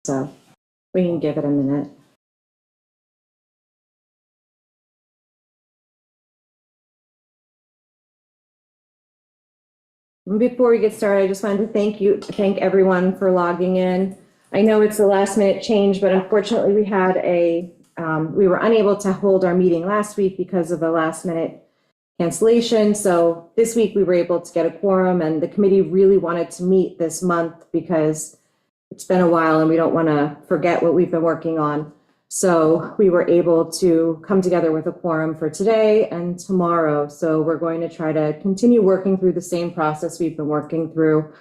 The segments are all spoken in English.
So we can give it a minute. Before we get started, I just wanted to thank everyone for logging in. I know it's a last minute change, but unfortunately we had we were unable to hold our meeting last week because of a last minute cancellation. So this week we were able to get a quorum, and the committee really wanted to meet this month because it's been a while and we don't want to forget what we've been working on. So we were able to come together with a quorum for today and tomorrow. So we're going to try to continue working through the same process we've been working through.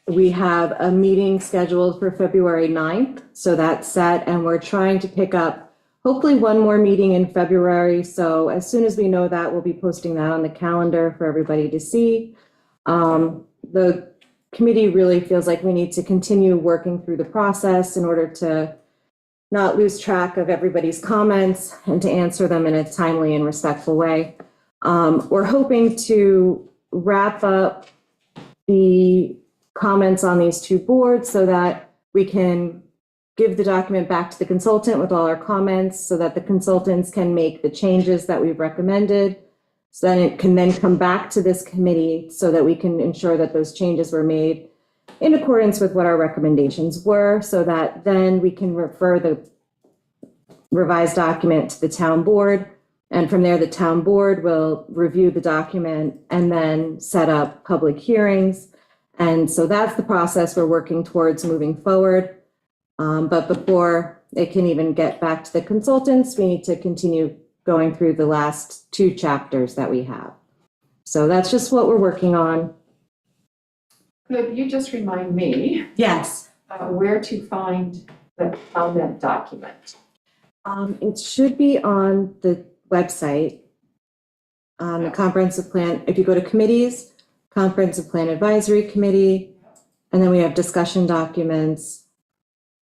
We have a meeting scheduled for February 9th. So that's set, and we're trying to pick up hopefully one more meeting in February. So as soon as we know that, we'll be posting that on the calendar for everybody to see. The committee really feels like we need to continue working through the process in order to not lose track of everybody's comments and to answer them in a timely and respectful way. We're hoping to wrap up the comments on these two boards so that we can give the document back to the consultant with all our comments so that the consultants can make the changes that we've recommended. So then it can then come back to this committee so that we can ensure that those changes were made in accordance with what our recommendations were, so that then we can refer the revised document to the town board. And from there, the town board will review the document and then set up public hearings. And so that's the process we're working towards moving forward. But before it can even get back to the consultants, we need to continue going through the last two chapters that we have. So that's just what we're working on. Could you just remind me? Yes. Where to find that document? It should be on the website, on the comprehensive plan. If you go to committees, comprehensive plan advisory committee, and then we have discussion documents,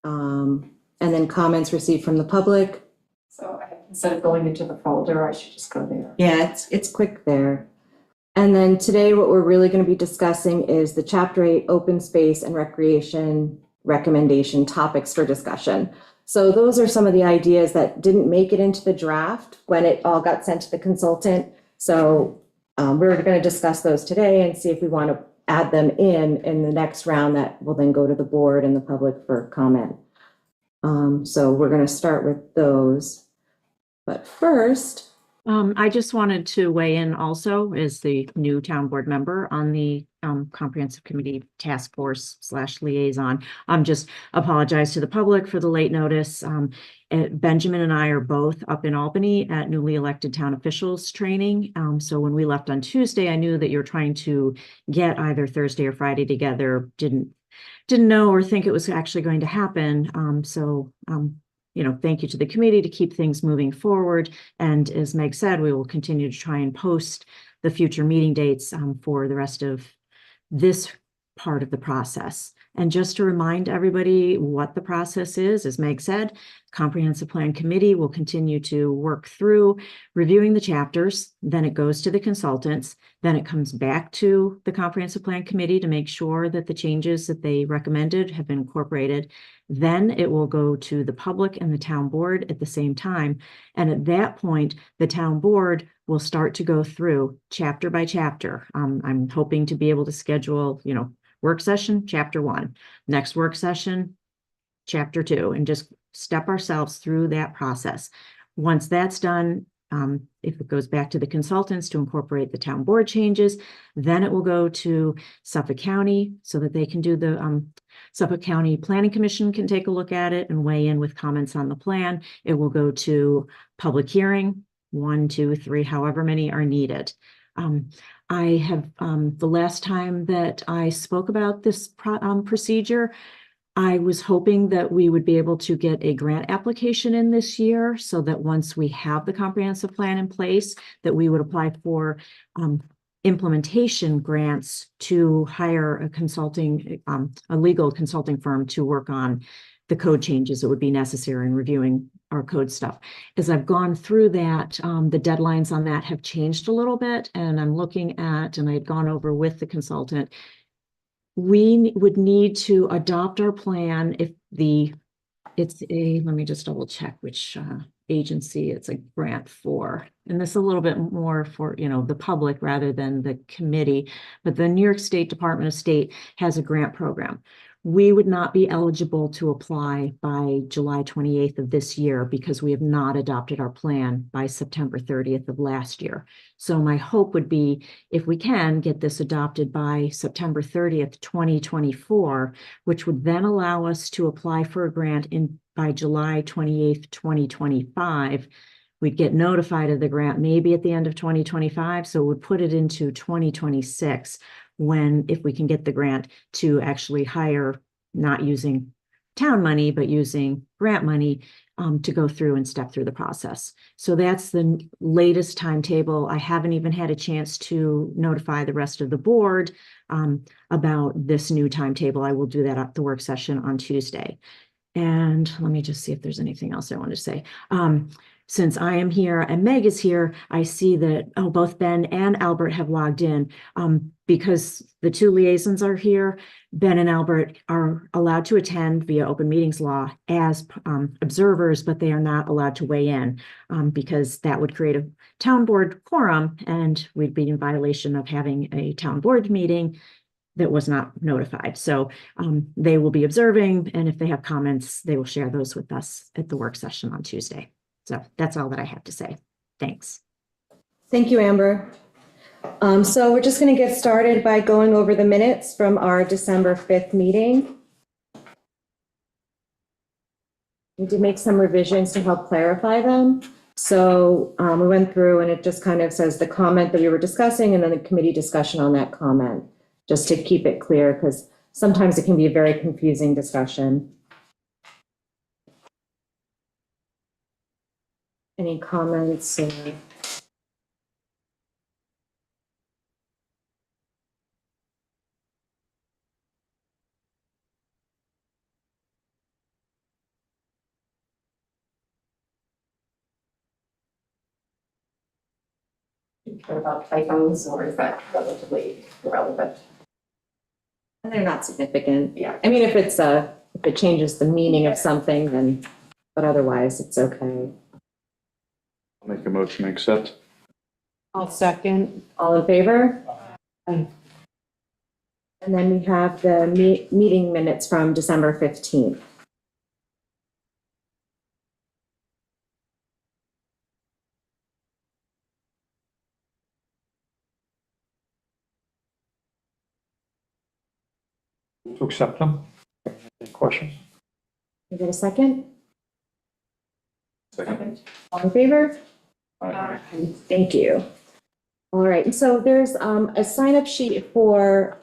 and then comments received from the public. So instead of going into the folder, I should just go there. Yeah, it's quick there. And then today, what we're really going to be discussing is the Chapter 8 open space and recreation recommendation topics for discussion. So those are some of the ideas that didn't make it into the draft when it all got sent to the consultant. So we're going to discuss those today and see if we want to add them in the next round that will then go to the board and the public for comment. So we're going to start with those. But first, I just wanted to weigh in also as the new town board member on the comprehensive committee task force / liaison. Just apologize to the public for the late notice. Benjamin and I are both up in Albany at newly elected town officials training. So when we left on Tuesday, I knew that you're trying to get either Thursday or Friday together. Didn't know or think it was actually going to happen. Thank you to the committee to keep things moving forward. And as Meg said, we will continue to try and post the future meeting dates for the rest of this part of the process. And just to remind everybody what the process is, as Meg said, Comprehensive Plan Committee will continue to work through reviewing the chapters. Then it goes to the consultants. Then it comes back to the Comprehensive Plan Committee to make sure that the changes that they recommended have been incorporated. Then it will go to the public and the town board at the same time. And at that point, the town board will start to go through chapter by chapter. I'm hoping to be able to schedule, work session, chapter 1, next work session, chapter 2, and just step ourselves through that process. Once that's done, if it goes back to the consultants to incorporate the town board changes, then it will go to Suffolk County so that they can do the Suffolk County Planning Commission can take a look at it and weigh in with comments on the plan. It will go to public hearing, 1, 2, 3, however many are needed. I have, the last time that I spoke about this procedure, I was hoping that we would be able to get a grant application in this year so that once we have the comprehensive plan in place, that we would apply for implementation grants to hire a legal consulting firm to work on the code changes that would be necessary in reviewing our code stuff. As I've gone through that, the deadlines on that have changed a little bit, and I'm looking at, and I had gone over with the consultant, we would need to adopt our plan if let me just double check which agency it's a grant for. And this is a little bit more for, the public rather than the committee, but the New York State Department of State has a grant program. We would not be eligible to apply by July 28th of this year because we have not adopted our plan by September 30th of last year. So my hope would be if we can get this adopted by September 30th, 2024, which would then allow us to apply for a grant by July 28th, 2025. We'd get notified of the grant maybe at the end of 2025. So it would put it into 2026 if we can get the grant to actually hire, not using town money, but using grant money to go through and step through the process. So that's the latest timetable. I haven't even had a chance to notify the rest of the board about this new timetable. I will do that at the work session on Tuesday. And let me just see if there's anything else I want to say. Since I am here and Meg is here, I see that both Ben and Albert have logged in. Because the two liaisons are here, Ben and Albert are allowed to attend via open meetings law as observers, but they are not allowed to weigh in because that would create a town board quorum and we'd be in violation of having a town board meeting that was not notified. So they will be observing, and if they have comments, they will share those with us at the work session on Tuesday. So that's all that I have to say. Thanks. Thank you, Amber. So we're just going to get started by going over the minutes from our December 5th meeting. We did make some revisions to help clarify them. So we went through and it just kind of says the comment that we were discussing and then the committee discussion on that comment, just to keep it clear, because sometimes it can be a very confusing discussion. Any comments? Do you care about typos, or is that relatively irrelevant? They're not significant. Yeah. I mean, if it changes the meaning of something, then, but otherwise it's okay. I'll make a motion to accept. I'll second. All in favor? Aye. And then we have the meeting minutes from December 15th. To accept them. Any questions? Can I get a second? Second. All in favor? Aye. Thank you. All right, so there's a sign-up sheet for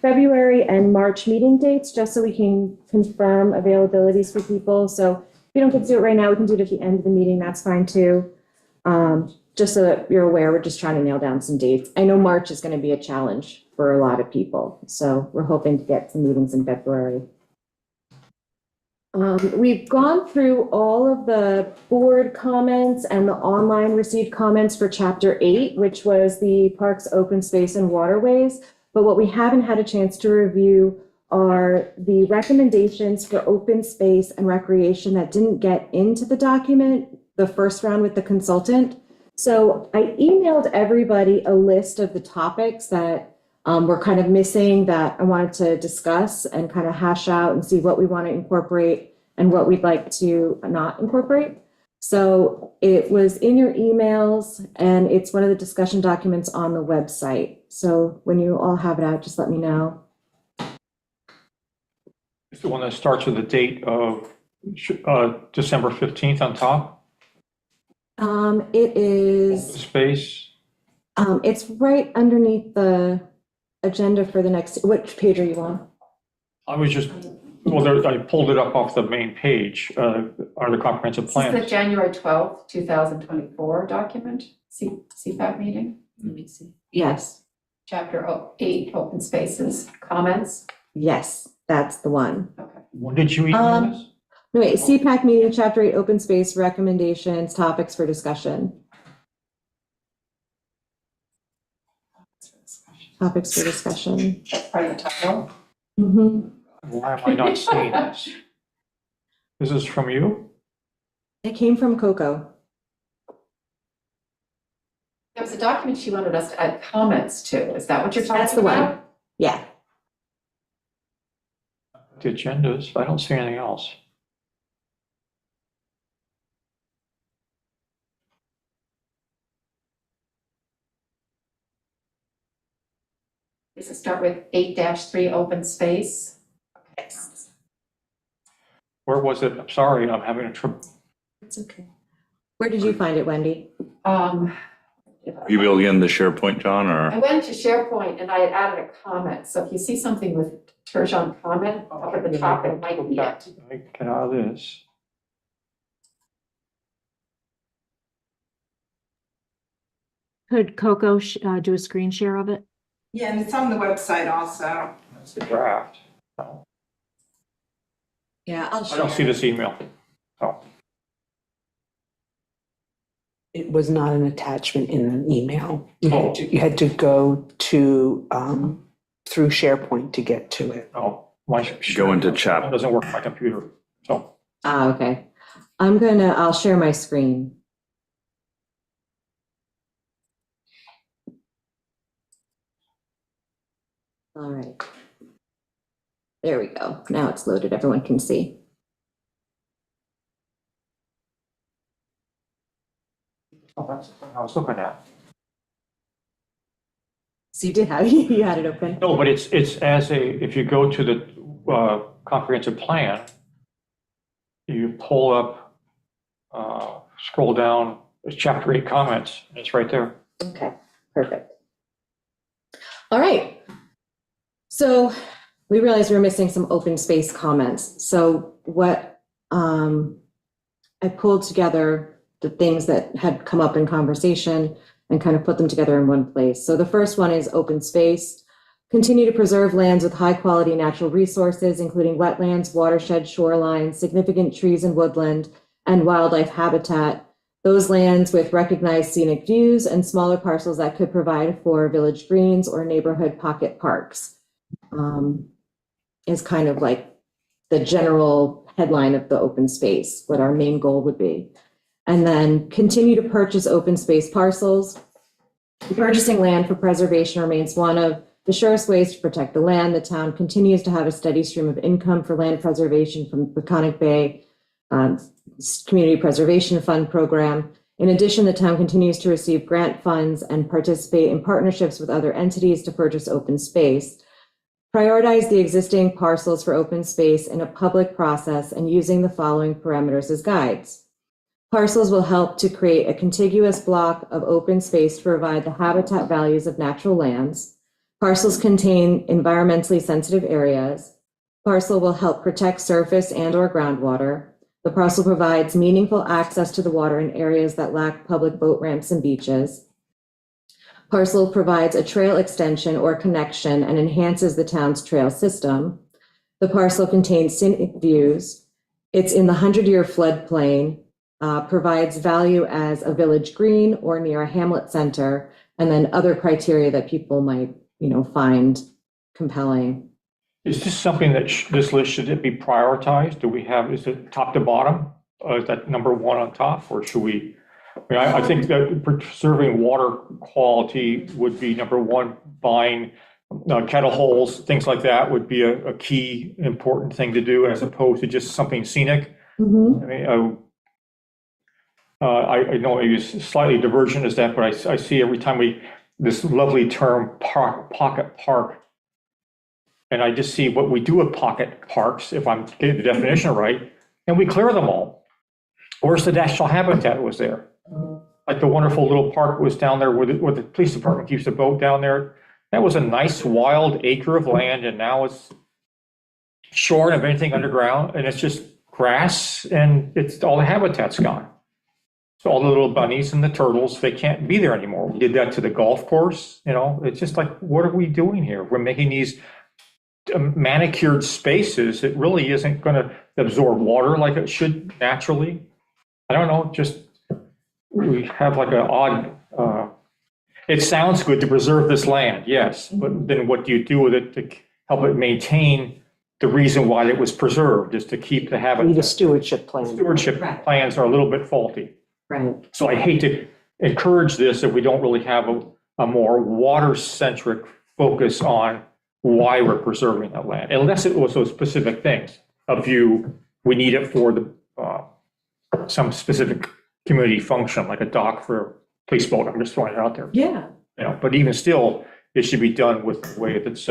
February and March meeting dates, just so we can confirm availabilities for people. So if you don't get to do it right now, we can do it at the end of the meeting, that's fine too. Just so that you're aware, we're just trying to nail down some dates. I know March is going to be a challenge for a lot of people, so we're hoping to get some meetings in February. We've gone through all of the board comments and the online received comments for Chapter 8, which was the Parks, Open Space, and Waterways. But what we haven't had a chance to review are the recommendations for open space and recreation that didn't get into the document, the first round with the consultant. So I emailed everybody a list of the topics that we're kind of missing that I wanted to discuss and kind of hash out and see what we want to incorporate and what we'd like to not incorporate. So it was in your emails and it's one of the discussion documents on the website. So when you all have it out, just let me know. It's the one that starts with the date of December 15th on top, It is, space. it's right underneath the agenda for the next, which page are you on? I was just, I pulled it up off the main page, are the comprehensive This is the plans. January 12th, 2024 document, CPAC meeting, Let me see. Yes, Chapter 8, Open Spaces, comments. yes, that's the one. Okay. When did you email this? No, wait, CPAC meeting, Chapter 8, open space recommendations, topics for discussion. topics for discussion. That's part of the title. Mhm. Why am I not seeing this? This is from you? It came from Coco. There was a document she wanted us to add comments to. Is that what you're talking about? That's the one. Yeah. The agendas, I don't see anything else. Does it start with 8-3 open space? Okay. Where was it? I'm sorry, I'm having a trip. It's okay. Where did you find it, Wendy? You will get in the SharePoint, John, I or? went to SharePoint and I had added a comment, so if you see something with Turgeon comment up at the top, it might be it. Let me get out of this. Could Coco do a screen share of it? Yeah, and it's on the website also. That's the draft. No, Yeah, I'll I don't see this email. Oh, It was not an attachment in an email. Oh. You had to go to, through SharePoint to get to it. no. My Go into It chat. doesn't work on my computer, so. Okay. I'll share my screen. All right. There we go. Now it's loaded. Everyone can see. Oh, that's what I was looking at. So you did have, you had it open. No, but it's as a, if you go to the comprehensive plan, you pull up, scroll down, it's chapter 8 comments, and it's right there. Okay, perfect. All right. So we realized we were missing some open space comments. So what I pulled together the things that had come up in conversation and kind of put them together in one place. So the first one is open space. Continue to preserve lands with high quality natural resources, including wetlands, watershed, shorelines, significant trees and woodland, and wildlife habitat. Those lands with recognized scenic views and smaller parcels that could provide for village greens or neighborhood pocket parks. Is kind of like the general headline of the open space, what our main goal would be. And then continue to purchase open space parcels. Purchasing land for preservation remains one of the surest ways to protect the land. The town continues to have a steady stream of income for land preservation from the Peconic Bay Community Preservation Fund program. In addition, the town continues to receive grant funds and participate in partnerships with other entities to purchase open space. Prioritize the existing parcels for open space in a public process and using the following parameters as guides. Parcels will help to create a contiguous block of open space to provide the habitat values of natural lands. Parcels contain environmentally sensitive areas. Parcel will help protect surface and or groundwater. The parcel provides meaningful access to the water in areas that lack public boat ramps and beaches. Parcel provides a trail extension or connection and enhances the town's trail system. The parcel contains scenic views. It's in the 100-year floodplain, provides value as a village green or near a hamlet center, and then other criteria that people might, find compelling. Is this something that this list, should it be prioritized? Do we have, is it top to bottom? Is that number one on top, or should we? I think that preserving water quality would be number one. Buying kettle holes, things like that would be a key important thing to do, as opposed to just something scenic. Mm-hmm. I mean, I know maybe it's slightly divergent as that, but I see every time this lovely term pocket park. And I just see what we do with pocket parks, if I'm getting the definition right, and we clear them all. Where's the national habitat was there? Like the wonderful little park was down there where the police department keeps the boat down there. That was a nice wild acre of land, and now it's shorn of anything underground, and it's just grass, and it's all the habitat's gone. So all the little bunnies and the turtles, they can't be there anymore. We did that to the golf course, it's just like, what are we doing here? We're making these manicured spaces. It really isn't going to absorb water like it should naturally. I don't know, just we have like an odd it sounds good to preserve this land, yes, but then what do you do with it to help it maintain the reason why it was preserved is to keep the Need a habitat. stewardship plan. Stewardship Right. plans are a little bit faulty. Right. So I hate to encourage this if we don't really have a more water-centric focus on why we're preserving that land, unless it was those specific things. A view, we need it for the, some specific community function, like a dock for a police boat, I'm just throwing it out there. Yeah. You know, but even still, it should be done with the way that's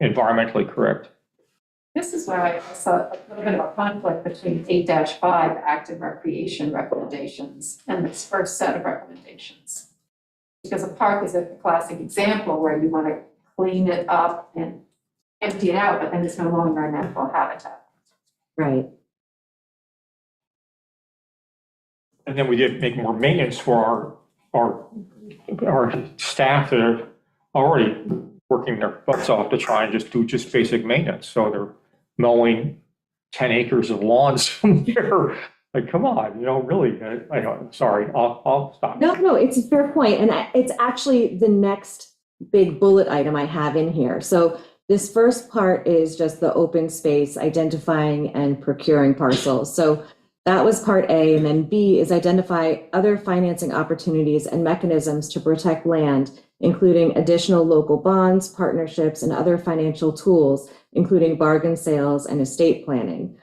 environmentally correct. This is where I saw a little bit of a conflict between 8-5 active recreation recommendations and this first set of recommendations. Because a park is a classic example where you want to clean it up and empty it out, but then it's no longer a natural habitat. Right. And then we did make more maintenance for our staff that are already working their butts off to try and just do basic maintenance. So they're mowing 10 acres of lawns from there. Like, come on, you know, really, I know, sorry, I'll stop. No, it's a fair point, and it's actually the next big bullet item I have in here. So this first part is just the open space, identifying and procuring parcels. So that was part A, and then B is identify other financing opportunities and mechanisms to protect land, including additional local bonds, partnerships, and other financial tools, including bargain sales and estate planning.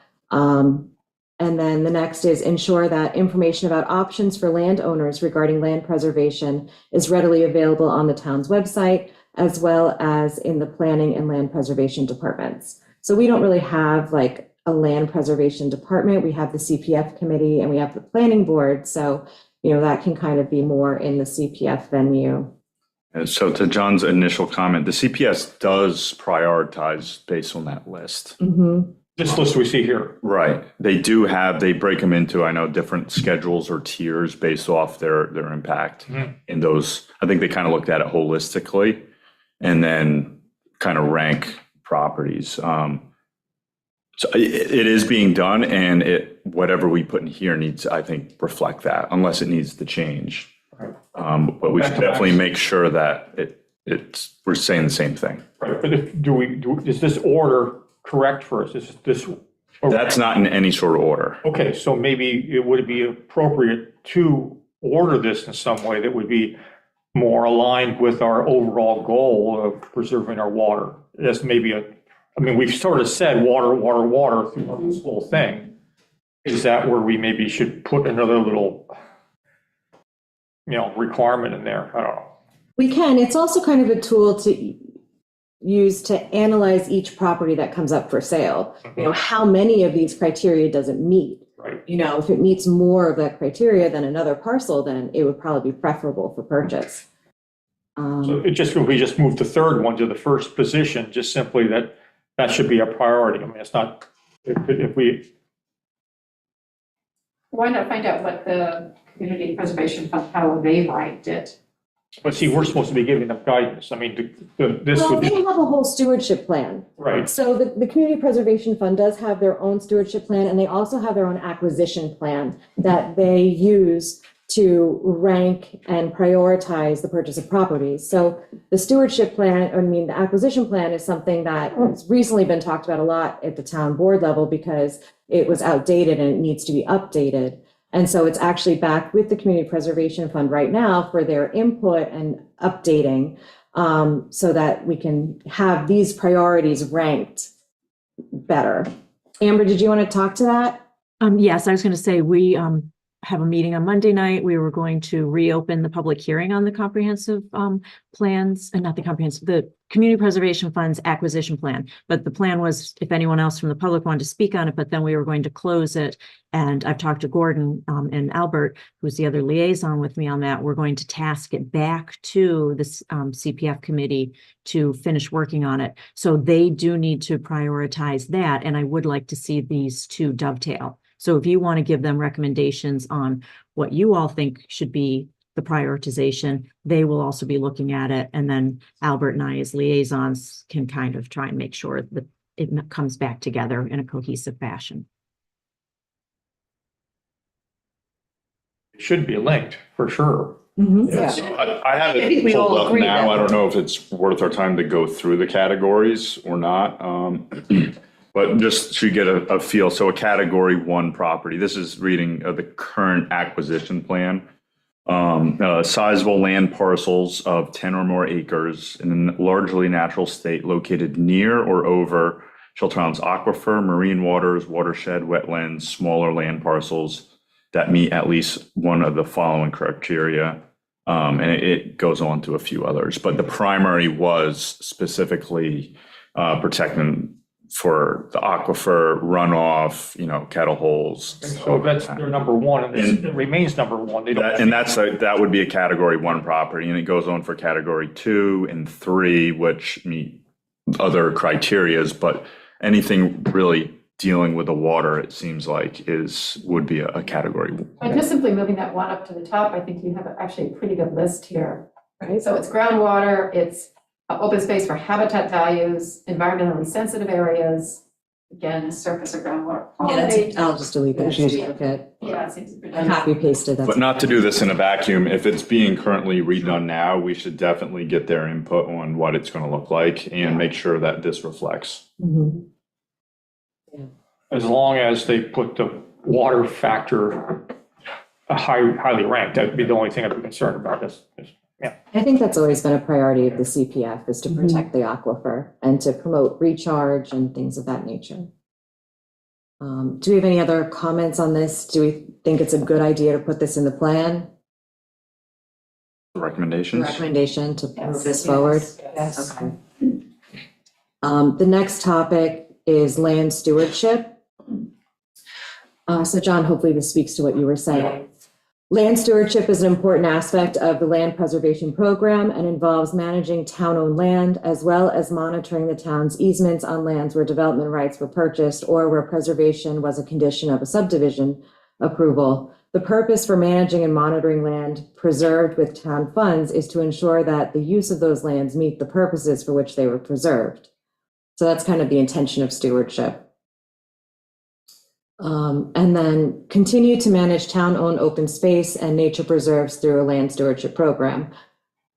And then the next is ensure that information about options for landowners regarding land preservation is readily available on the town's website, as well as in the planning and land preservation departments. So we don't really have like a land preservation department. We have the CPF committee and we have the planning board. So, you know, that can kind of be more in the CPF venue. And so to John's initial comment, the CPS does prioritize based on that list. Mm-hmm. This list we see here. Right. They break them into, I know, different schedules or tiers based off their impact. Mhm. In those, I think they kind of looked at it holistically and then kind of rank properties. So it is being done, and whatever we put in here needs, I think, reflect that, unless it needs to change. Right. But we should definitely make sure that we're saying the same thing. Right, but is this order correct for us? Is this? That's not in any sort of order. Okay, so maybe it would be appropriate to order this in some way that would be more aligned with our overall goal of preserving our water. That's maybe we've sort of said water, water, water throughout this whole thing. Is that where we maybe should put another little, requirement in there? I don't know. We can. It's also kind of a tool to use to analyze each property that comes up for sale. You know, how many of these criteria does it meet? Right. You know, if it meets more of that criteria than another parcel, then it would probably be preferable for purchase. So if we just move the third one to the first position, just simply that should be a priority. I mean, it's not, if we, Why not find out what the Community Preservation Fund, how they ranked it? but see, we're supposed to be giving them guidance. I mean, this Well, would they be, have a whole stewardship plan. right, So the Community Preservation Fund does have their own stewardship plan, and they also have their own acquisition plan that they use to rank and prioritize the purchase of properties. So the stewardship plan, the acquisition plan is something that has recently been talked about a lot at the town board level because it was outdated and it needs to be updated. And so it's actually back with the Community Preservation Fund right now for their input and updating, so that we can have these priorities ranked better. Amber, did you want to talk to that? Yes, I was going to say, we have a meeting on Monday night. We were going to reopen the public hearing on the comprehensive plans, and not the comprehensive, the Community Preservation Fund's acquisition plan. But the plan was if anyone else from the public wanted to speak on it, but then we were going to close it. And I've talked to Gordon and Albert, who's the other liaison with me on that. We're going to task it back to the CPF committee to finish working on it. So they do need to prioritize that. And I would like to see these two dovetail. So if you want to give them recommendations on what you all think should be the prioritization, they will also be looking at it. And then Albert and I as liaisons can kind of try and make sure that it comes back together in a cohesive fashion. it should be linked for sure. Mhm. Yeah. So I have I think it we all pulled up agree now. that- I don't know if it's worth our time to go through the categories or not. But just to get a feel, so a category 1 property, this is reading the current acquisition plan. Sizable land parcels of 10 or more acres in a largely natural state located near or over Shelter Island's aquifer, marine waters, watershed, wetlands, smaller land parcels that meet at least one of the following criteria. And it goes on to a few others, but the primary was specifically protecting for the aquifer, runoff, kettle holes. So that's their number one, and it remains number one. They don't. That would be a category 1 property, and it goes on for category 2 and 3, which meet other criterias, but anything really dealing with the water, it seems like would be a category. By just simply moving that one up to the top, I think you have actually a pretty good list here. Right. So it's groundwater, it's open space for habitat values, environmentally sensitive areas, again, surface or groundwater Yeah, quality. I'll just delete that. Okay. Yeah, it seems I redundant. copy pasted that. But not to do this in a vacuum. If it's being currently redone now, we should definitely get their input on what it's going to look like and make sure that this reflects. Mhm. As long as they put the water factor highly ranked, that'd be the only thing I'd be concerned about this. I think that's always been a priority of the CPF, is to protect the aquifer and to promote recharge and things of that nature. Do we have any other comments on this? Do we think it's a good idea to put this in the plan? Recommendations? Recommendation to move Yes. this forward? Yes. Okay. The next topic is land stewardship. So John, hopefully this speaks to what you were saying. Land stewardship is an important aspect of the land preservation program and involves managing town-owned land as well as monitoring the town's easements on lands where development rights were purchased or where preservation was a condition of a subdivision approval. The purpose for managing and monitoring land preserved with town funds is to ensure that the use of those lands meet the purposes for which they were preserved. So that's kind of the intention of stewardship. And then continue to manage town-owned open space and nature preserves through a land stewardship program.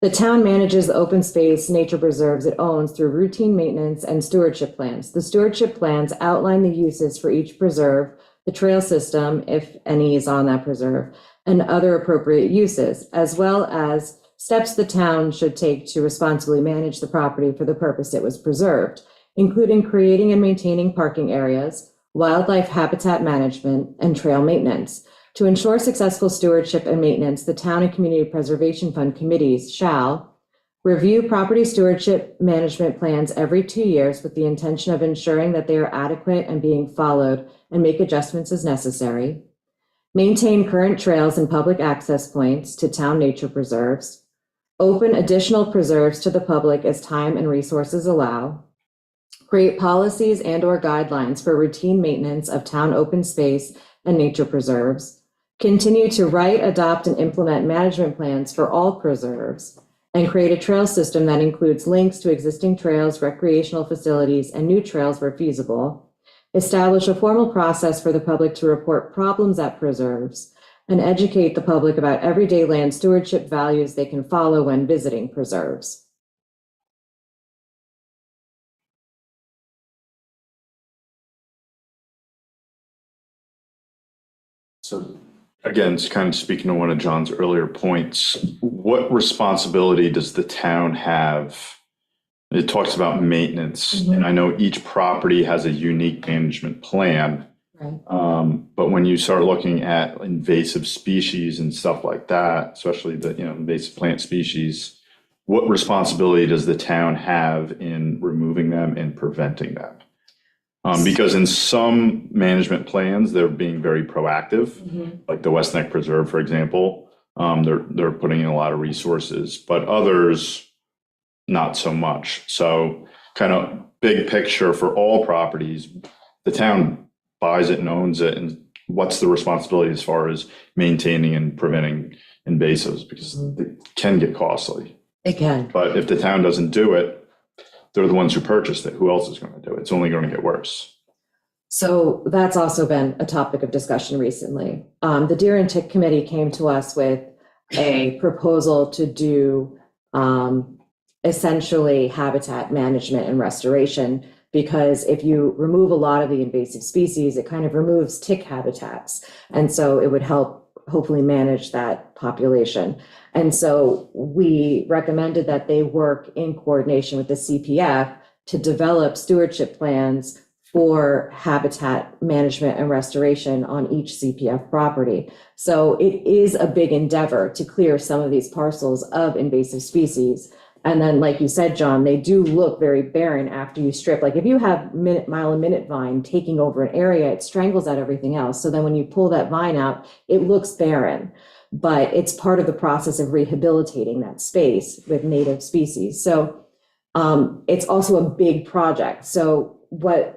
The town manages the open space nature preserves it owns through routine maintenance and stewardship plans. The stewardship plans outline the uses for each preserve, the trail system, if any is on that preserve, and other appropriate uses, as well as steps the town should take to responsibly manage the property for the purpose it was preserved, including creating and maintaining parking areas, wildlife habitat management, and trail maintenance. To ensure successful stewardship and maintenance, the Town and Community Preservation Fund committees shall review property stewardship management plans every 2 years with the intention of ensuring that they are adequate and being followed and make adjustments as necessary, maintain current trails and public access points to town nature preserves, open additional preserves to the public as time and resources allow, create policies and/or guidelines for routine maintenance of town open space and nature preserves, continue to write, adopt, and implement management plans for all preserves, and create a trail system that includes links to existing trails, recreational facilities, and new trails where feasible, establish a formal process for the public to report problems at preserves, and educate the public about everyday land stewardship values they can follow when visiting preserves. So again, it's kind of speaking to one of John's earlier points. What responsibility does the town have? It talks about maintenance, and I know each property has a unique management plan. Right. But when you start looking at invasive species and stuff like that, especially the invasive plant species, what responsibility does the town have in removing them and preventing them? Because in some management plans, they're being very proactive, like the West Neck Preserve, for example. They're putting in a lot of resources, but others, not so much. So kind of big picture for all properties, the town buys it and owns it. And what's the responsibility as far as maintaining and preventing invasives? Because it can get costly. It can. But if the town doesn't do it, they're the ones who purchased it. Who else is going to do it? It's only going to get worse. So that's also been a topic of discussion recently. The Deer and Tick Committee came to us with a proposal to do essentially habitat management and restoration, because if you remove a lot of the invasive species, it kind of removes tick habitats. And so it would help hopefully manage that population. And so we recommended that they work in coordination with the CPF to develop stewardship plans for habitat management and restoration on each CPF property. So it is a big endeavor to clear some of these parcels of invasive species. And then, like you said, John, they do look very barren after you strip. Like if you have mile a minute vine taking over an area, it strangles out everything else. So then when you pull that vine out, it looks barren, but it's part of the process of rehabilitating that space with native species. So it's also a big project. So what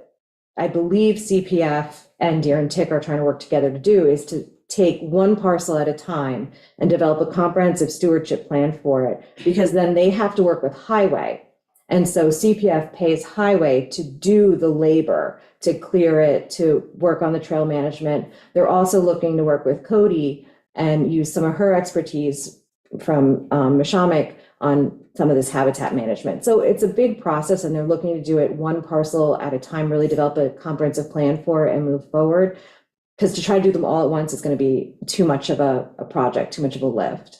I believe CPF and Deer and Tick are trying to work together to do is to take one parcel at a time and develop a comprehensive stewardship plan for it, because then they have to work with highway. And so CPF pays highway to do the labor, to clear it, to work on the trail management. They're also looking to work with Cody and use some of her expertise from Mishamik on some of this habitat management. So it's a big process, and they're looking to do it one parcel at a time, really develop a comprehensive plan for it and move forward. Because to try to do them all at once is going to be too much of a project, too much of a lift.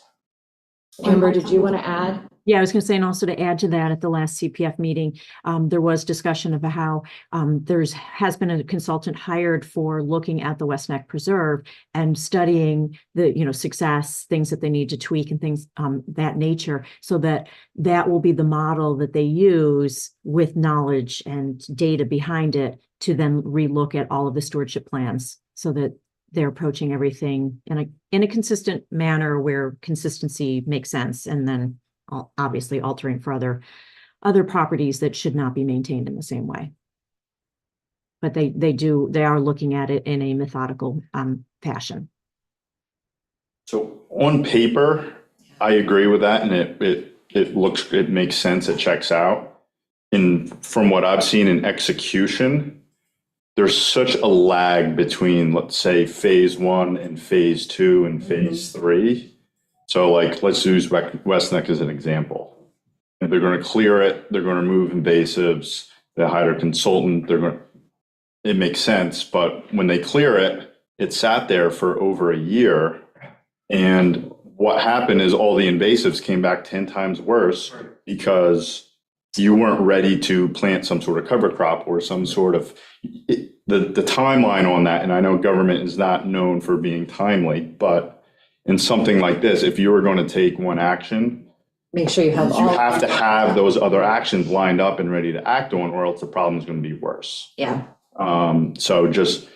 Amber, did you want to add? Yeah, I was going to say, and also to add to that, at the last CPF meeting, there was discussion of how has been a consultant hired for looking at the West Neck Preserve and studying the success, things that they need to tweak and things that nature, so that will be the model that they use with knowledge and data behind it to then relook at all of the stewardship plans, so that they're approaching everything in a consistent manner where consistency makes sense, and then obviously altering for other properties that should not be maintained in the same way. But they are looking at it in a methodical fashion. So on paper, I agree with that, and it makes sense, it checks out. And from what I've seen in execution, there's such a lag between, let's say, phase 1 and phase 2 and phase 3. So like, let's use West Neck as an example. If they're going to clear it, they're going to remove invasives, they hire a consultant, it makes sense. But when they clear it, it sat there for over a year. And what happened is all the invasives came back 10 times worse because you weren't ready to plant some sort of cover crop or some sort of, the timeline on that. And I know government is not known for being timely, but in something like this, if you were going to take one action, Make sure you have you all. have to have those other actions lined up and ready to act on, or else the problem is going to be worse. Yeah. So just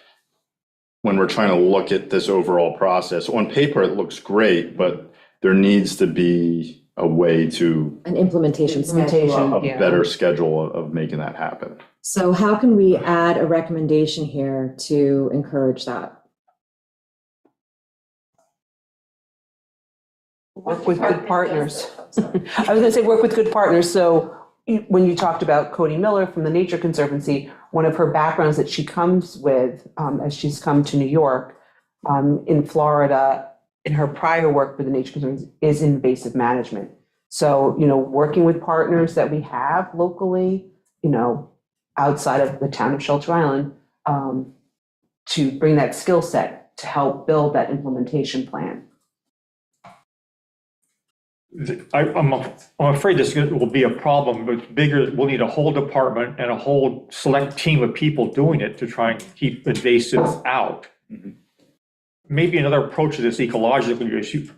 when we're trying to look at this overall process, on paper, it looks great, but there needs to be a way to, An implementation schedule. a better schedule of making that happen. So how can we add a recommendation here to encourage that? Work with good partners. I was going to say work with good partners. So when you talked about Cody Miller from the Nature Conservancy, one of her backgrounds that she comes with as she's come to New York, in Florida, in her prior work for the Nature Conservancy, is invasive management. So, working with partners that we have locally, outside of the town of Shelter Island, to bring that skill set to help build that implementation plan. I'm afraid this will be a problem, but it's bigger. We'll need a whole department and a whole select team of people doing it to try and keep invasives out. Maybe another approach to this ecologically is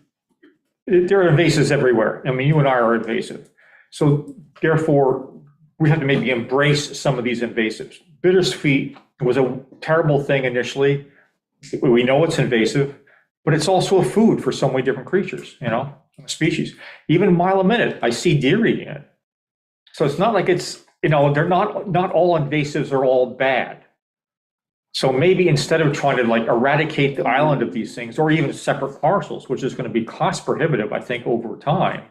there are invasives everywhere. I mean, you and I are invasive. So therefore, we have to maybe embrace some of these invasives. Bittersweet was a terrible thing initially. We know it's invasive, but it's also a food for so many different creatures, species. Even mile a minute, I see deer eating it. So it's not like it's, they're not all invasives are all bad. So maybe instead of trying to eradicate the island of these things, or even separate parcels, which is going to be cost prohibitive, I think, over time,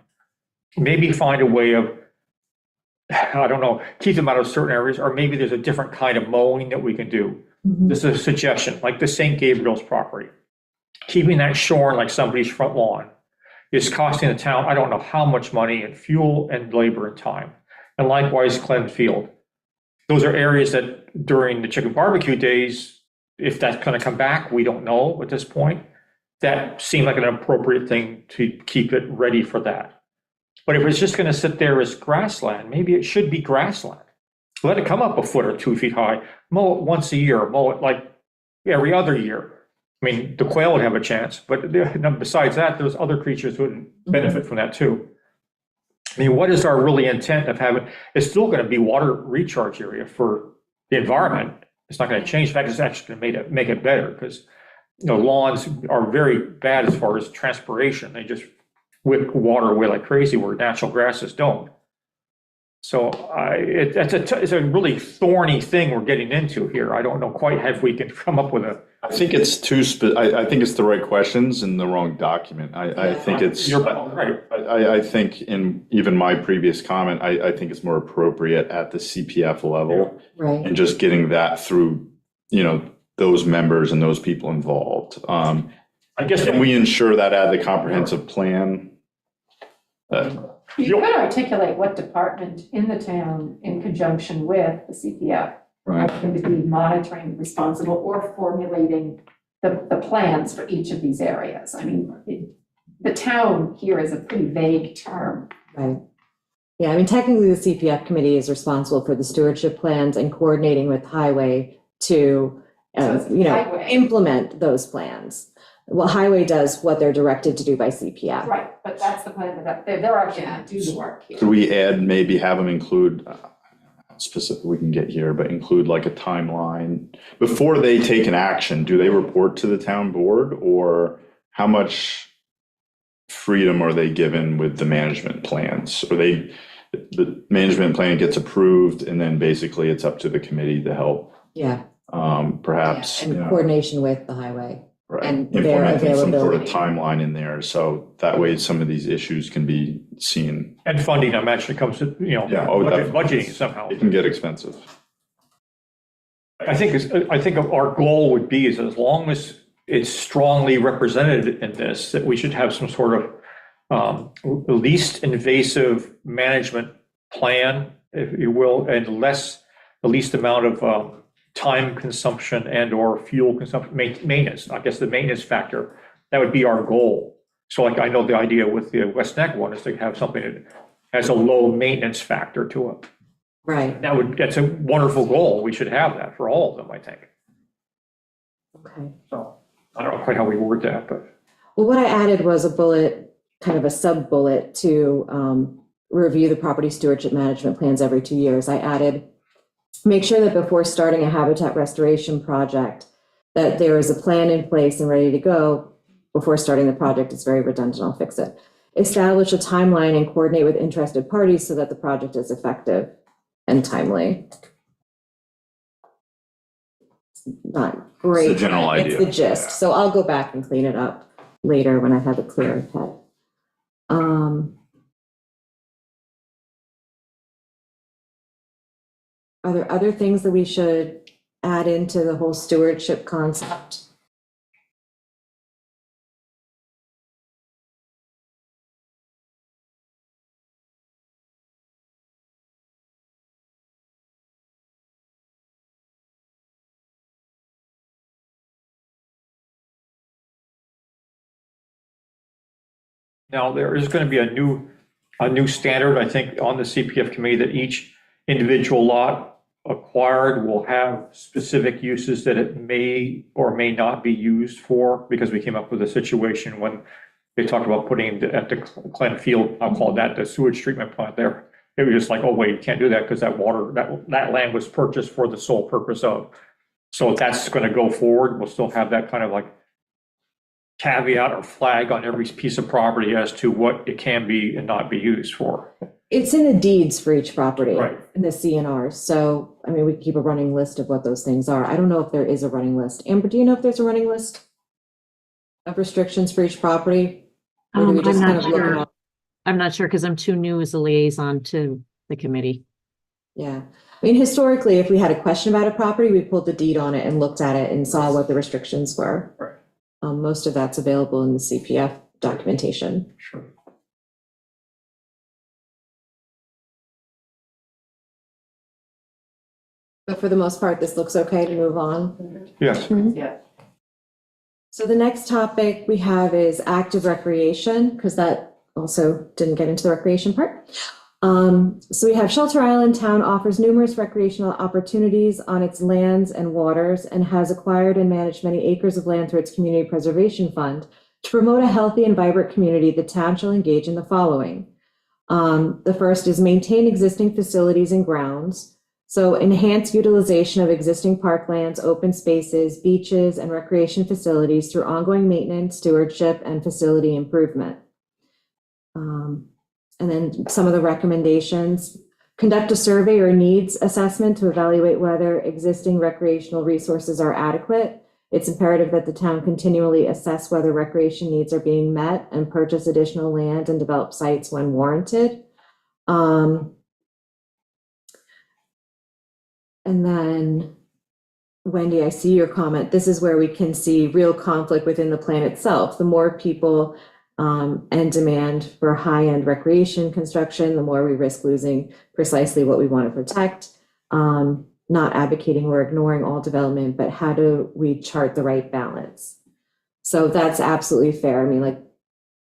maybe find a way of, keep them out of certain areas, or maybe there's a different kind of mowing that we can do. This is a suggestion, like the St. Gabriel's property, keeping that shorn like somebody's front lawn, is costing the town, I don't know how much money in fuel and labor and time. And likewise, Clem Field. Those are areas that during the chicken barbecue days, if that's gonna come back, we don't know at this point. That seemed like an appropriate thing to keep it ready for that. But if it's just gonna sit there as grassland, maybe it should be grassland. Let it come up a foot or 2 feet high, mow it once a year, mow it like every other year. I mean, the quail would have a chance, but besides that, those other creatures wouldn't benefit from that too. I mean, what is our really intent of having, it's still gonna be water recharge area for the environment. It's not gonna change, in fact, it's actually gonna make it better, because lawns are very bad as far as transpiration. They just whip water away like crazy where natural grasses don't. So it's a really thorny thing we're getting into here. I don't know quite if we can come up with a. I think it's I think it's the right questions in the wrong document. I think it's. You're right. I think in even my previous comment, I think it's more appropriate at the CPF level Right. and just getting that through, those members and those people involved. I guess Can we ensure that at the comprehensive plan? You could articulate what department in the town, in conjunction with the CPF, are going to be monitoring, responsible, or formulating the plans for each of these areas. I mean, the town here is a pretty vague term. Right. Yeah, I mean, technically, the CPF committee is responsible for the stewardship plans and coordinating with highway to, So it's highway. implement those plans. Well, highway does what they're directed to do by CPF. Right, but that's the plan that they're actually going to do the work here. Could we add, maybe have them include, specific we can get here, but include like a timeline? Before they take an action, do they report to the town board, or how much freedom are they given with the management plans? Or the management plan gets approved and then basically it's up to the committee to help, Yeah. perhaps, And coordination with the highway. right, and their implementing some sort of availability. timeline in there. So that way some of these issues can be seen. And funding, I imagine, comes, Yeah, oh, definitely. budgeting somehow. It can get expensive. I think our goal would be is as long as it's strongly represented in this, that we should have some sort of least invasive management plan, if you will, and the least amount of time consumption and or fuel consumption, maintenance, I guess the maintenance factor, that would be our goal. So like I know the idea with the West Neck one is to have something that has a low maintenance factor to it. Right. That's a wonderful goal. We should have that for all of them, I think. Okay. So I don't know quite how we word that, but. Well, what I added was a bullet, kind of a sub bullet to review the property stewardship management plans every 2 years. I added, make sure that before starting a habitat restoration project, that there is a plan in place and ready to go before starting the project. It's very redundant, I'll fix it. Establish a timeline and coordinate with interested parties so that the project is effective and timely. It's not great. It's the general It's idea. the gist. So I'll go back and clean it up later when I have a clearer head. Are there other things that we should add into the whole stewardship concept? Now, there is going to be a new standard, I think, on the CPF committee that each individual lot acquired will have specific uses that it may or may not be used for, because we came up with a situation when they talked about putting at the Glen Field, I'll call that the sewage treatment plant there. It was just like, oh, wait, you can't do that because that water, that land was purchased for the sole purpose of. So if that's going to go forward, we'll still have that kind of like caveat or flag on every piece of property as to what it can be and not be used for. It's in the deeds for each property. Right. In the CNR. So, I mean, we can keep a running list of what those things are. I don't know if there is a running list. Amber, do you know if there's a running list of restrictions for each property? Or do we I'm just kind not of look it sure. up? I'm not sure because I'm too new as a liaison to the committee. Yeah. I mean, historically, if we had a question about a property, we pulled the deed on it and looked at it and saw what the restrictions were. Right. Most of that's available in the CPF documentation. Sure. But for the most part, this looks okay to move on. Yes, Yeah. So the next topic we have is active recreation, because that also didn't get into the recreation part. So we have Shelter Island Town offers numerous recreational opportunities on its lands and waters and has acquired and managed many acres of land through its Community Preservation Fund. To promote a healthy and vibrant community, the town shall engage in the following. The first is maintain existing facilities and grounds. So enhance utilization of existing parklands, open spaces, beaches, and recreation facilities through ongoing maintenance, stewardship, and facility improvement. And then some of the recommendations: conduct a survey or needs assessment to evaluate whether existing recreational resources are adequate. It's imperative that the town continually assess whether recreation needs are being met and purchase additional land and develop sites when warranted. And then, Wendy, I see your comment. This is where we can see real conflict within the plan itself. The more people and demand for high-end recreation construction, the more we risk losing precisely what we want to protect. Not advocating or ignoring all development, but how do we chart the right balance? So that's absolutely fair. I mean, like,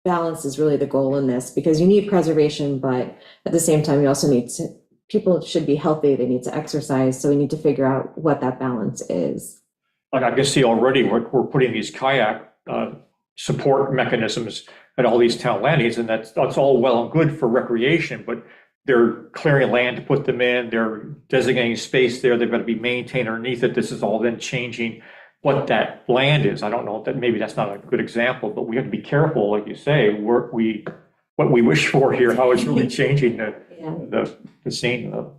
balance is really the goal in this, because you need preservation, but at the same time, you also need to, people should be healthy, they need to exercise, so we need to figure out what that balance is. like I can see already, we're putting these kayak support mechanisms at all these town landings, and that's all well and good for recreation, but they're clearing land to put them in, they're designating space there, they've got to be maintained underneath it. This is all then changing what that land is. I don't know, that maybe that's not a good example, but we have to be careful, like you say, what we wish for here, how it's really changing the scene. Well,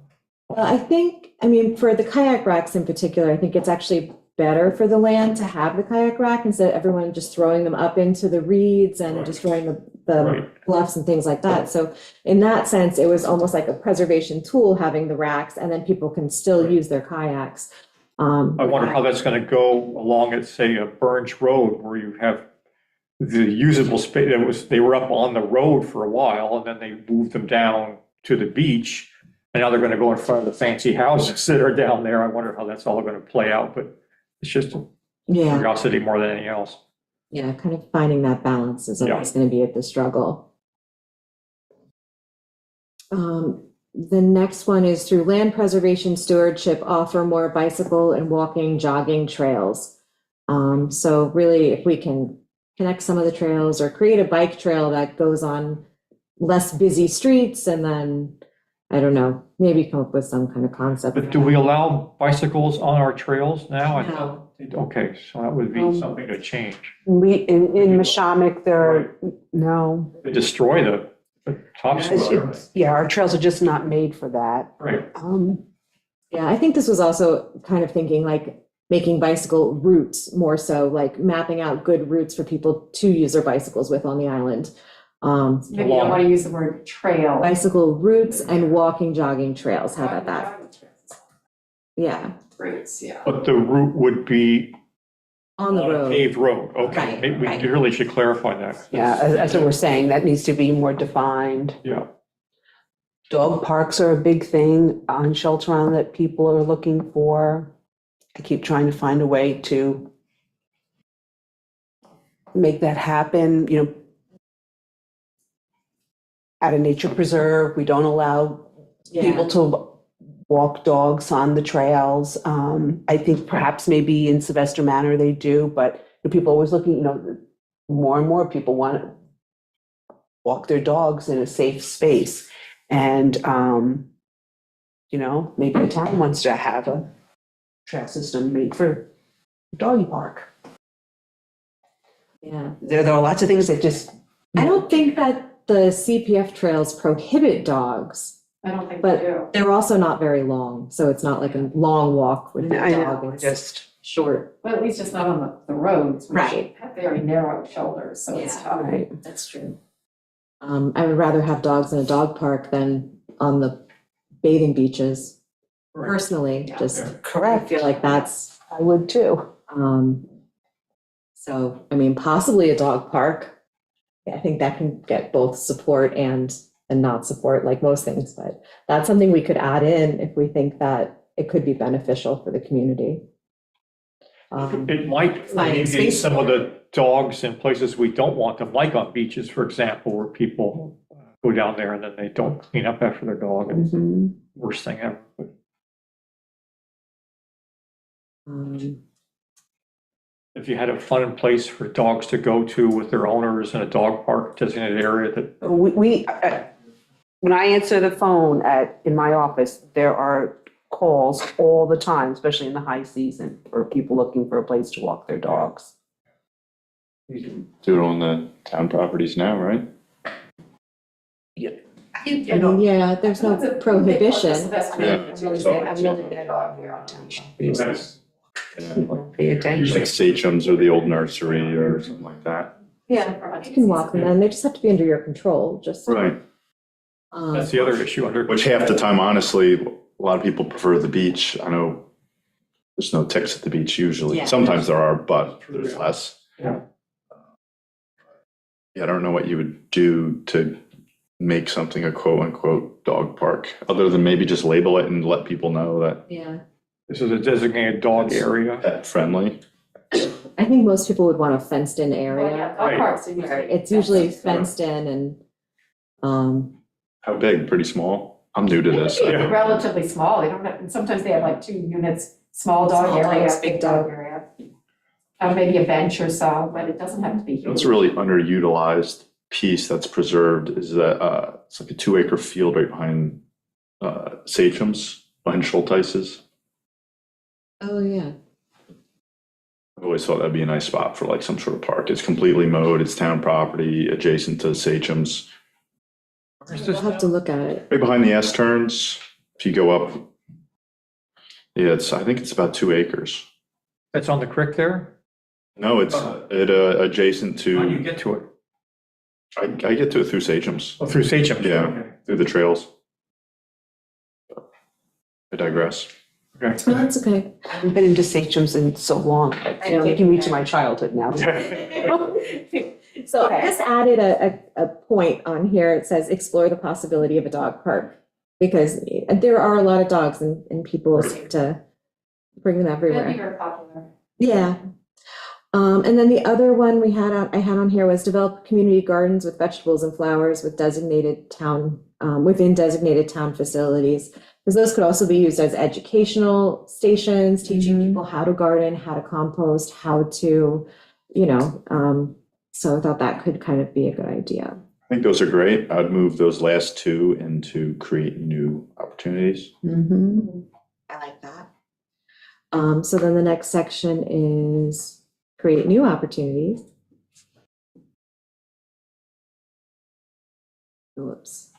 I think, I mean, for the kayak racks in particular, I think it's actually better for the land to have the kayak rack instead of everyone just throwing them up into the reeds and Right. destroying the Right. bluffs and things like that. So in that sense, it was almost like a preservation tool, having the racks, and then people can still Right. use their kayaks. I wonder how that's going to go along at, say, a Burns Road, where you have the usable space. They were up on the road for a while, and then they moved them down to the beach, and now they're going to go in front of the fancy houses that are down there. I wonder how that's all going to play out, but it's just a Yeah, curiosity more than anything else. yeah, kind of finding that balance is always going to be at the struggle. The next one is through land preservation stewardship, offer more bicycle and walking, jogging trails. So really, if we can connect some of the trails or create a bike trail that goes on less busy streets, and then, I don't know, maybe come up with some kind of concept. But do we allow bicycles on our trails now? I No. thought- Okay, so that would be something to change. In Mashamik, no. They destroy the topsoil. Yeah, our trails are just not made for that. Right. Yeah, I think this was also kind of thinking like making bicycle routes more so, like mapping out good routes for people to use their bicycles with on the island. Maybe you don't want to use the word trail. Bicycle routes and walking, jogging trails, how about that? Yeah, Routes, yeah. But the route would be on the on a road. paved road, okay. Right, Maybe we right. really should clarify that. Yeah, as we're saying, that needs to be more defined. Yeah, Dog parks are a big thing on Shelter Island that people are looking for. I keep trying to find a way to make that happen, at a nature preserve, we don't allow people to walk dogs on the trails. I think perhaps maybe in Sylvester Manor they do, but people are always looking, more and more people want to walk their dogs in a safe space. And, maybe the town wants to have a trail system made for doggy park. Yeah, There are lots of things that just, I don't think that the CPF trails prohibit dogs, I don't think But- we do. they're also not very long, so it's not like a long walk with the I dog, know, it's just, short. But at least it's not on the roads, which Right. have very narrow shoulders, so it's Yeah. tough. right. That's true. I would rather have dogs in a dog park than on the bathing beaches, personally, Yeah. just, I Correct. feel like that's, I would too. so, I mean, possibly a dog park. I think that can get both support and not support, like most things, but that's something we could add in if we think that it could be beneficial for the community. It might Finding alleviate space some of for the dogs in places we don't want them, like on beaches, for example, where people go down there and then they don't clean up after their dog, and it's the Mhm. worst thing ever. If you had a fun place for dogs to go to with their owners in a dog park designated area that, When I answer the phone in my office, there are calls all the time, especially in the high season, for people looking for a place to walk their dogs. Do it on the town properties now, right? I mean, yeah, there's no prohibition. Pay attention. Like Sachem's or the old nursery or something like that. Yeah, you can walk them, and they just have to be under your control, just. Right. that's the other issue under. Which half the time, honestly, a lot of people prefer the beach. I know there's no ticks at the beach usually. Yeah. Sometimes there are, but there's less. Yeah. Yeah, I don't know what you would do to make something a quote unquote dog park, other than maybe just label it and let people know that Yeah, This is a designated dog area. pet friendly. I think most people would want a fenced in Well, yeah, area. dog parks are usually. It's usually fenced in and, How big? Pretty small? I'm new to this. Yeah. Relatively small, they don't have, and sometimes they have like 2 units, small dog Small area, dogs, big dog area. Maybe a bench or so, but it doesn't have to be huge. What's a really underutilized piece that's preserved is that it's like a 2-acre field right behind Sachem's, behind Schulteis's. oh, yeah. I've always thought that'd be a nice spot for like some sort of park. It's completely mowed, it's town property, adjacent to Sachem's. We'll have to look at it. Right behind the S turns, if you go up. Yeah, I think it's about 2 acres. That's on the creek there? No, it's adjacent How do you to, get to it? I get to it through Sachem's, Oh, through Sachem? Yeah. through the trails. I digress. Okay. No, that's okay. I haven't been into Sachem's in so long. It's taking me to my childhood now. So I just added a point on here. It says explore the possibility of a dog park. Because there are a lot of dogs and people seem to bring them That'd be everywhere. very popular. Yeah. And then the other one I had on here was develop community gardens with vegetables and flowers with designated town, within designated town facilities. Because those could also be used as educational stations, teaching people how to garden, how to compost, how to, so I thought that could kind of be a good idea. I think those are great. I'd move those last 2 into create new opportunities. I like that. So then the next section is create new opportunities. Whoops.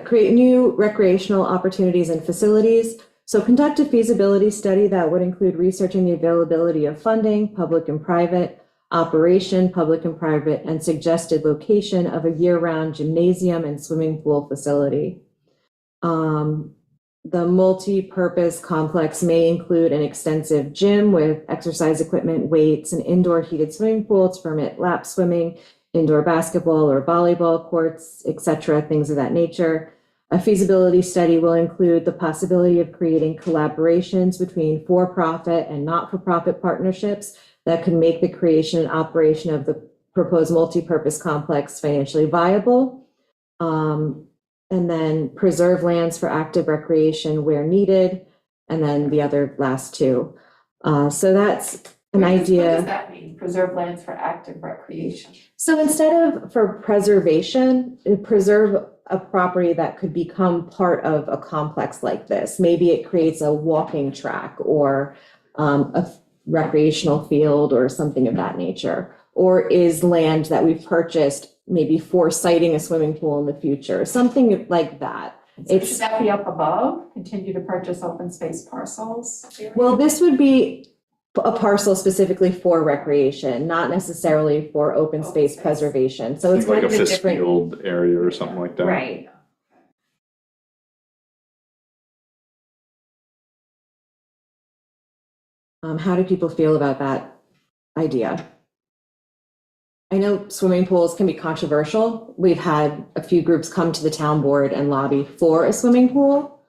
Create new recreational opportunities and facilities. So conduct a feasibility study that would include researching the availability of funding, public and private, operation, public and private, and suggested location of a year-round gymnasium and swimming pool facility. The multi-purpose complex may include an extensive gym with exercise equipment, weights, an indoor heated swimming pool to permit lap swimming, indoor basketball or volleyball courts, etc., things of that nature. A feasibility study will include the possibility of creating collaborations between for-profit and not-for-profit partnerships that could make the creation and operation of the proposed multi-purpose complex financially viable. And then preserve lands for active recreation where needed. And then the other last 2. So that's an What idea. does that mean? Preserve lands for active recreation? So instead of for preservation, preserve a property that could become part of a complex like this. Maybe it creates a walking track or a recreational field or something of that nature. Or is land that we've purchased maybe for siting a swimming pool in the future, something like that. Should that be up above? Continue to purchase open space parcels? Well, this would be a parcel specifically for recreation, not necessarily for open space preservation. So it's Like kind a of a fifth different. field area or something like that. Right. How do people feel about that idea? I know swimming pools can be controversial. We've had a few groups come to the town board and lobby for a swimming pool.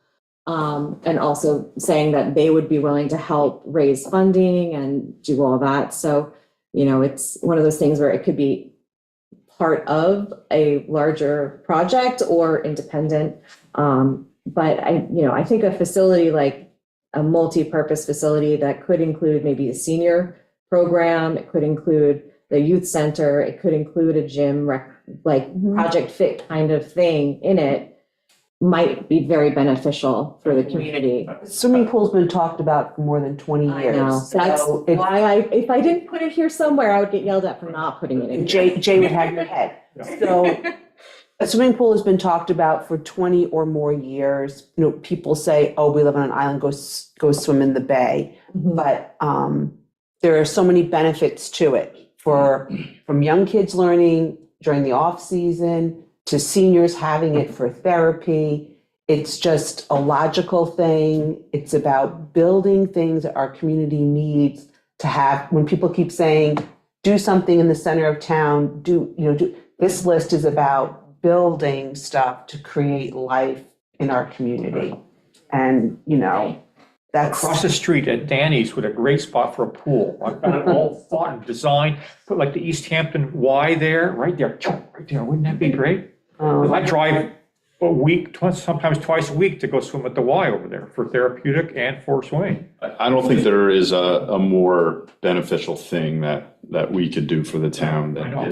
And also saying that they would be willing to help raise funding and do all that. So, you know, it's one of those things where it could be part of a larger project or independent. But I think a facility like a multi-purpose facility that could include maybe a senior program, it could include the youth center, it could include a gym, Project Fit kind of thing in it, might be very beneficial for the community. Swimming pool's been talked about for more than 20 I years. know, that's So if why if I didn't put it here somewhere, I would get yelled at for not putting it in. Jay would have your head. So a swimming pool has been talked about for 20 or more years. You know, people say, oh, we live on an island, go swim in the bay. Mhm. But there are so many benefits to it from young kids learning during the off season to seniors having it for therapy. It's just a logical thing. It's about building things that our community needs to have. When people keep saying, do something in the center of town, this list is about building stuff to create life in our community. And, that's Across the street at Danny's with a great spot for a pool. I've got it all thought and designed, put like the East Hampton Y there, right there. Wouldn't that be great? I drive a week, sometimes twice a week to go swim at the Y over there for therapeutic and for swimming. I don't think there is a more beneficial thing that we could do for the town I know. than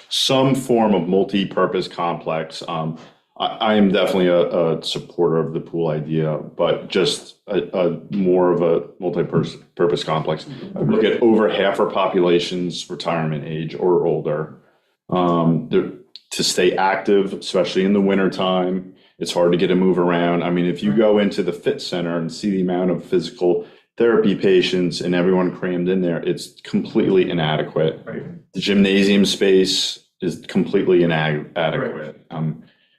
some form of multi-purpose complex. I am definitely a supporter of the pool idea, but just a more of a multi-purpose complex. Look at over half our population's retirement age or older. To stay active, especially in the wintertime, it's hard to get a move around. I mean, if you go into the fit center and see the amount of physical therapy patients and everyone crammed in there, it's completely inadequate. Right. The gymnasium space is completely inadequate.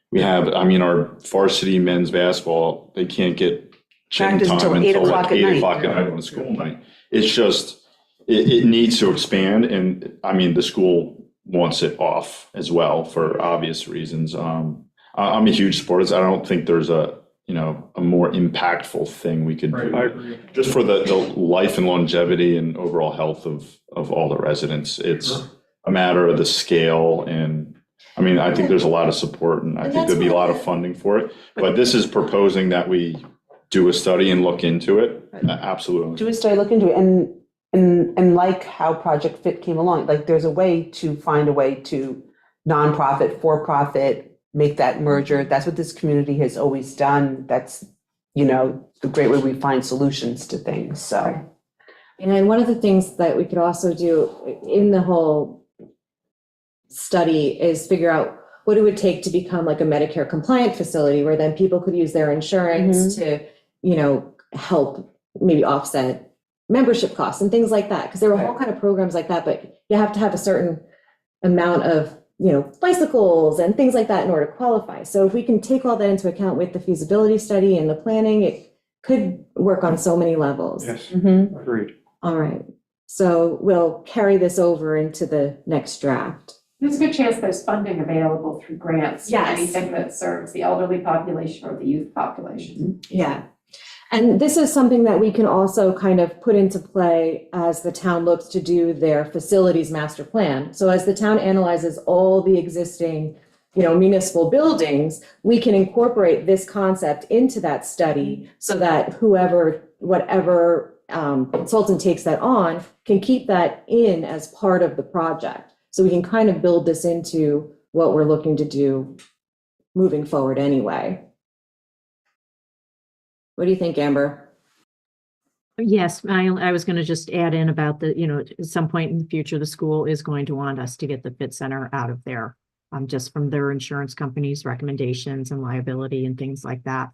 We have, our varsity men's basketball, they can't get gym Practice time until 8 until o'clock like at 8 night. o'clock at night on the school night. It's just, it needs to expand, and the school wants it off as well for obvious reasons. I'm a huge supporter. I don't think there's a more impactful thing we could Right, do I agree. just for the life and longevity and overall health of all the residents. It's a matter of the scale, and I think there's a lot of support, and I think there'd be a lot of funding for it. But this is proposing that we do a study and look into it. Absolutely. do a study, look into it, and like how Project Fit came along, like there's a way to find a way to nonprofit, for-profit, make that merger. That's what this community has always done. That's, the great way we find solutions to things, so. And one of the things that we could also do in the whole study is figure out what it would take to become like a Medicare compliant facility where then people could use their insurance to, help maybe offset membership costs and things like that. Because there were all kind of programs like that, but you have to have a certain amount of, bicycles and things like that in order to qualify. So if we can take all that into account with the feasibility study and the planning, it could work on so many levels. Yes, Mhm. agreed. All right. So we'll carry this over into the next draft. There's a good chance there's funding available through grants. for Yes. Anything that serves the elderly population or the youth population. Yeah. And this is something that we can also kind of put into play as the town looks to do their facilities master plan. So as the town analyzes all the existing, municipal buildings, we can incorporate this concept into that study so that whatever consultant takes that on can keep that in as part of the project. So we can kind of build this into what we're looking to do moving forward anyway. What do you think, Amber? Yes, I was going to just add in about at some point in the future, the school is going to want us to get the fit center out of there, just from their insurance company's recommendations and liability and things like that.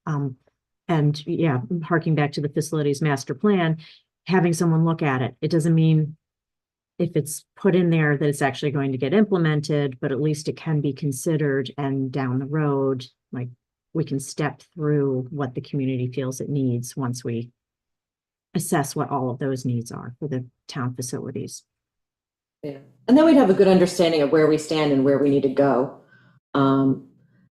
And yeah, harking back to the facilities master plan, having someone look at it, it doesn't mean if it's put in there that it's actually going to get implemented, but at least it can be considered, and down the road, like we can step through what the community feels it needs once we assess what all of those needs are for the town facilities. Yeah. And then we'd have a good understanding of where we stand and where we need to go.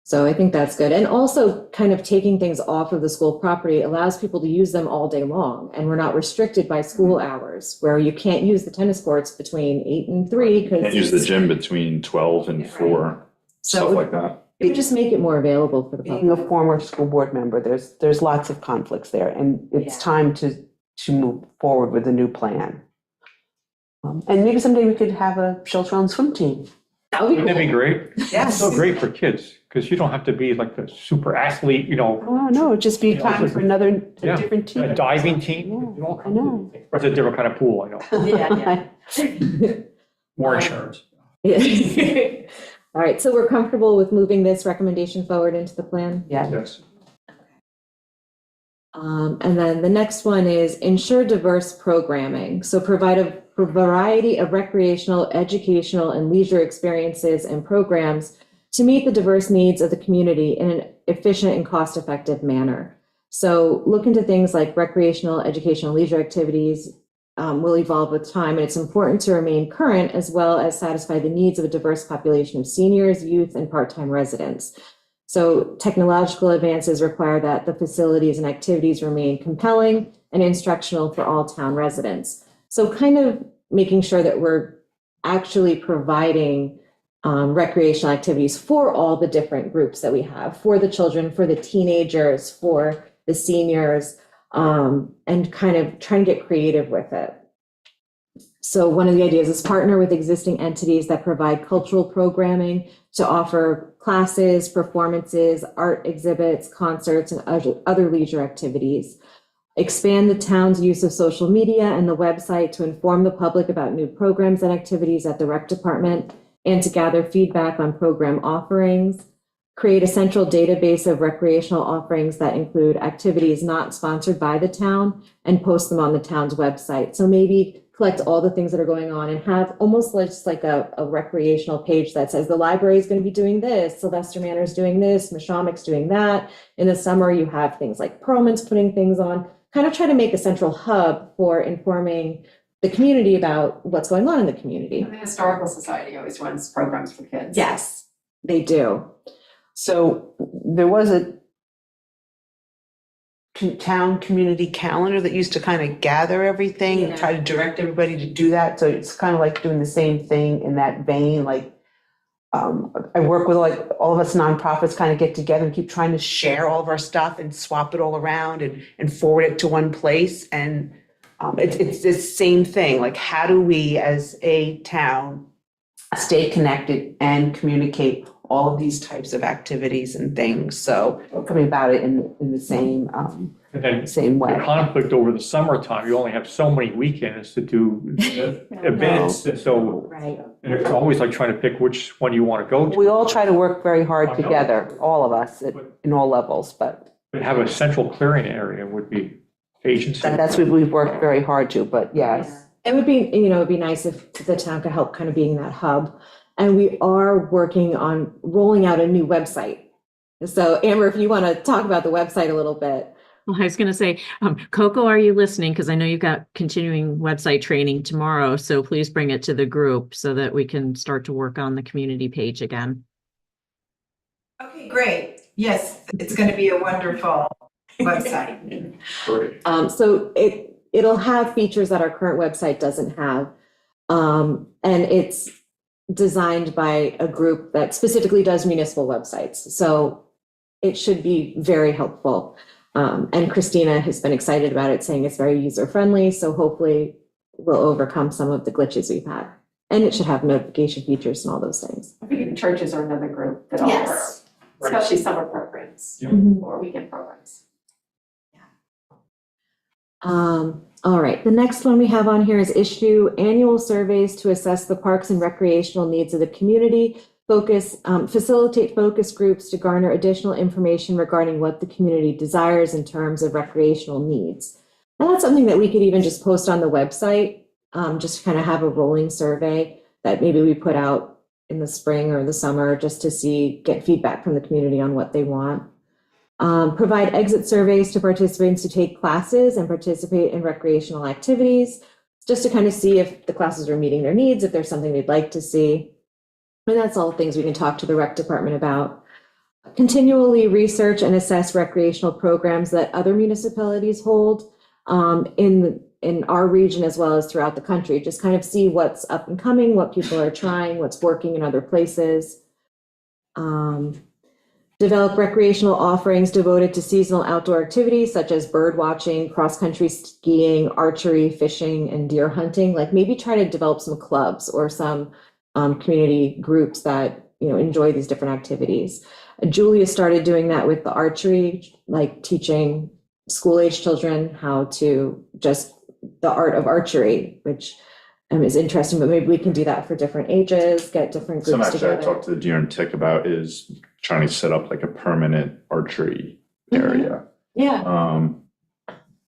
So I think that's good. And also kind of taking things off of the school property allows people to use them all day long. And we're not restricted by school hours where you can't use the tennis courts between 8 and 3. Can't use the gym between 12 and 4, So stuff like that. it would just make it more available for the Being public. a former school board member, there's lots of conflicts there, and it's Yeah. time to move forward with a new plan. And maybe someday we could have a shelter-on swim team. That would be Wouldn't that be cool. great? Yes. So great for kids, because you don't have to be like the super athlete, you know, Oh, no, it'd just be Yeah, time for another, a yeah, different team. a diving team. Yeah, you know, I know. Or it's a different kind of pool, I know. Yeah. More insurance. Yeah. All right, so we're comfortable with moving this recommendation forward into the plan? Yeah, Yes. And then the next one is ensure diverse programming. So provide a variety of recreational, educational, and leisure experiences and programs to meet the diverse needs of the community in an efficient and cost-effective manner. So look into things like recreational, educational, leisure activities will evolve with time, and it's important to remain current as well as satisfy the needs of a diverse population of seniors, youth, and part-time residents. So technological advances require that the facilities and activities remain compelling and instructional for all town residents. So kind of making sure that we're actually providing recreational activities for all the different groups that we have, for the children, for the teenagers, for the seniors, and kind of trying to get creative with it. So one of the ideas is partner with existing entities that provide cultural programming to offer classes, performances, art exhibits, concerts, and other leisure activities. Expand the town's use of social media and the website to inform the public about new programs and activities at the rec department and to gather feedback on program offerings. Create a central database of recreational offerings that include activities not sponsored by the town and post them on the town's website. So maybe collect all the things that are going on and have almost just like a recreational page that says the library is going to be doing this, Sylvester Manor is doing this, Mashamik's doing that. In the summer, you have things like Perlman's putting things on, kind of try to make a central hub for informing the community about what's going on in the community. The Historical Society always runs programs for kids. Yes, they do. so there was a town community calendar that used to kind of gather everything and Yeah. try to direct everybody to do that. So it's kind of like doing the same thing in that vein, like I work with like all of us nonprofits kind of get together and keep trying to share all of our stuff and swap it all around and forward it to one place. And it's the same thing, like how do we as a town stay connected and communicate all of these types of activities and things? So coming about it in the same And then same the way. conflict over the summertime, you only have so many weekends to do events. And so Right. and it's always like trying to pick which one you want to go to. We all try to work very hard I know. together, all of us in all levels, but But have a central clearing area would be agency. that's what we've worked very hard to, but yes. It would be, it'd be nice if the town could help kind of being that hub. And we are working on rolling out a new website. So Amber, if you want to talk about the website a little bit. Well, I was going to say, Coco, are you listening? Because I know you've got continuing website training tomorrow, so please bring it to the group so that we can start to work on the community page again. Okay, great. Yes, it's going to be a wonderful website. Great. So it'll have features that our current website doesn't have. And it's designed by a group that specifically does municipal websites. So it should be very helpful. And Christina has been excited about it, saying it's very user-friendly. So hopefully we'll overcome some of the glitches we've had. And it should have notification features and all those things. I think even churches are another group that Yes. offer, especially summer programs Yeah. or weekend programs. All right, the next one we have on here is issue annual surveys to assess the parks and recreational needs of the community. Facilitate focus groups to garner additional information regarding what the community desires in terms of recreational needs. And that's something that we could even just post on the website, just kind of have a rolling survey that maybe we put out in the spring or the summer just to get feedback from the community on what they want. Provide exit surveys to participants to take classes and participate in recreational activities, just to kind of see if the classes are meeting their needs, if there's something they'd like to see. And that's all things we can talk to the rec department about. Continually research and assess recreational programs that other municipalities hold in our region as well as throughout the country. Just kind of see what's up and coming, what people are trying, what's working in other places. Develop recreational offerings devoted to seasonal outdoor activities such as bird watching, cross-country skiing, archery, fishing, and deer hunting. Like maybe try to develop some clubs or some community groups that, you know, enjoy these different activities. Julia started doing that with the archery, like teaching school-age children how to just the art of archery, which is interesting, but maybe we can do that for different ages, get different Some groups actually I together. talked to the Deer and Tick about is trying to set up like a permanent archery Mhm. area. Yeah,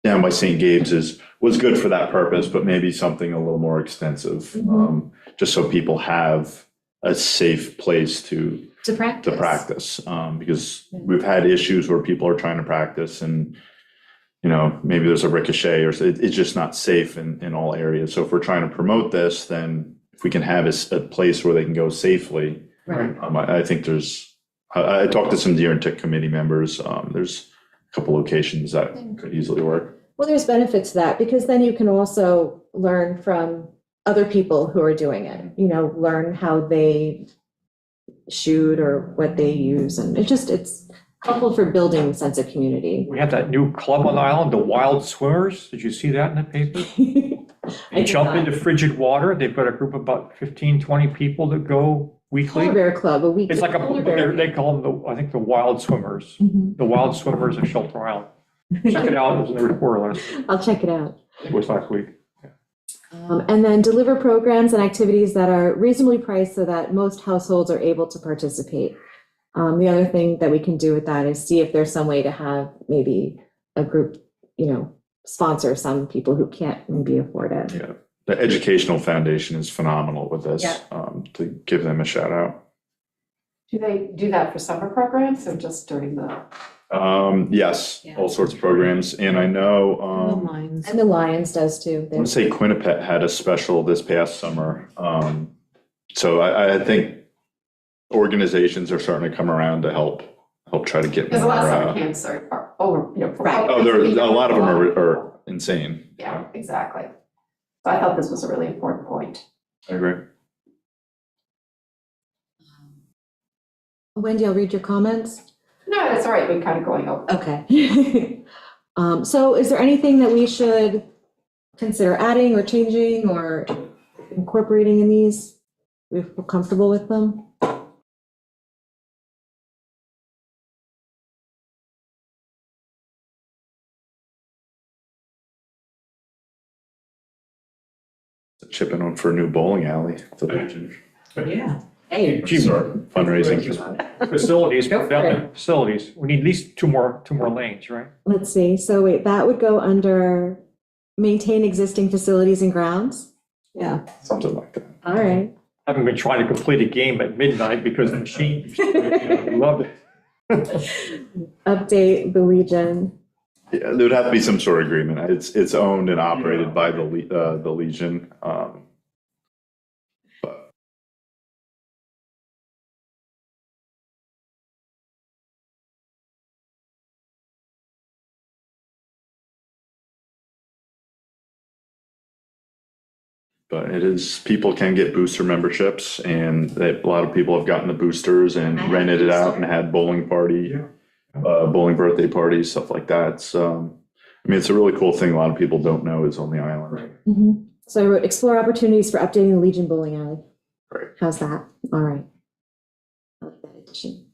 Down by St. Gabe's was good for that purpose, but maybe something a little more extensive, Mhm. just so people have a safe place to to practice. practice. Because we've had issues where people are trying to practice and, you know, maybe there's a ricochet or it's just not safe in all areas. So if we're trying to promote this, then if we can have a place where they can go safely, Right. I think I talked to some Deer and Tick committee members. There's a couple locations that could easily work. Well, there's benefits to that because then you can also learn from other people who are doing it, you know, learn how they shoot or what they use. And it's helpful for building a sense of community. We have that new club on the island, the Wild Swimmers. Did you see that in the paper? I You did jump not. into frigid water. They've got a group of about 15, 20 people that go weekly. Polar Bear Club, a week. It's like Polar Bear. they call them, I think, the Wild Swimmers. Mhm. The Wild Swimmers of Shelter Island. Check it out. It was in the report last, I'll check it out. it was last week. And then deliver programs and activities that are reasonably priced so that most households are able to participate. The other thing that we can do with that is see if there's some way to have maybe a group, you know, sponsor some people who can't maybe afford it. Yeah. The Educational Foundation is phenomenal with this, Yeah. to give them a shout out. Do they do that for summer programs or just during the? Yes, Yeah. all sorts of programs. And I know, Lines. And the Lions does too. I want to say Quinnipiac had a special this past summer. So I think organizations are starting to come around to help try to get Because a lot of more. summer camps are over, you know. for- Right. Oh, a lot of them are insane. Yeah, exactly. So I thought this was a really important point. I agree. Wendy, I'll read your comments. No, that's all right, we're kind of going over. Okay. So is there anything that we should consider adding or changing or incorporating in these? We feel comfortable with them? Chipping on for a new bowling alley. at the Legion. Yeah. Hey. Fundraising. Facilities, Go for down it. there, facilities. We need at least two more lanes, right? Let's see. So wait, that would go under maintain existing facilities and grounds. Yeah. Something like that. All right. Haven't been trying to complete a game at midnight because the machine, love it. Update the Legion. Yeah, there would have to be some sort of agreement. It's owned and operated by the Legion. But But it is, people can get booster memberships and a lot of people have gotten the boosters and I have rented it out booster. and had bowling party, bowling birthday parties, stuff like that. So, I mean, it's a really cool thing a lot of people don't know is on the island. Mhm. So I wrote explore opportunities for updating the Legion Bowling Alley. Great. How's that? All right. I like that addition.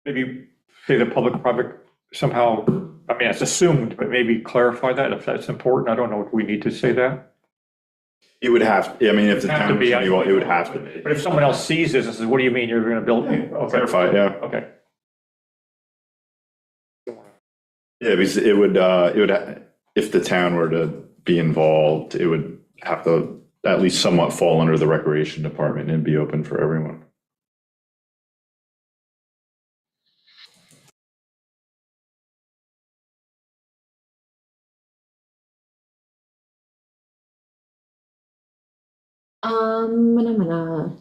Maybe say the public-private somehow, I mean, it's assumed, but maybe clarify that if that's important. I don't know if we need to say that. It would have, I mean, if the Have to town, be, it would have to be. But if someone else sees this and says, what do you mean you're gonna build? Okay, Clarify, yeah. okay. Yeah, because it would, if the town were to be involved, it would have to at least somewhat fall under the recreation department and be open for everyone.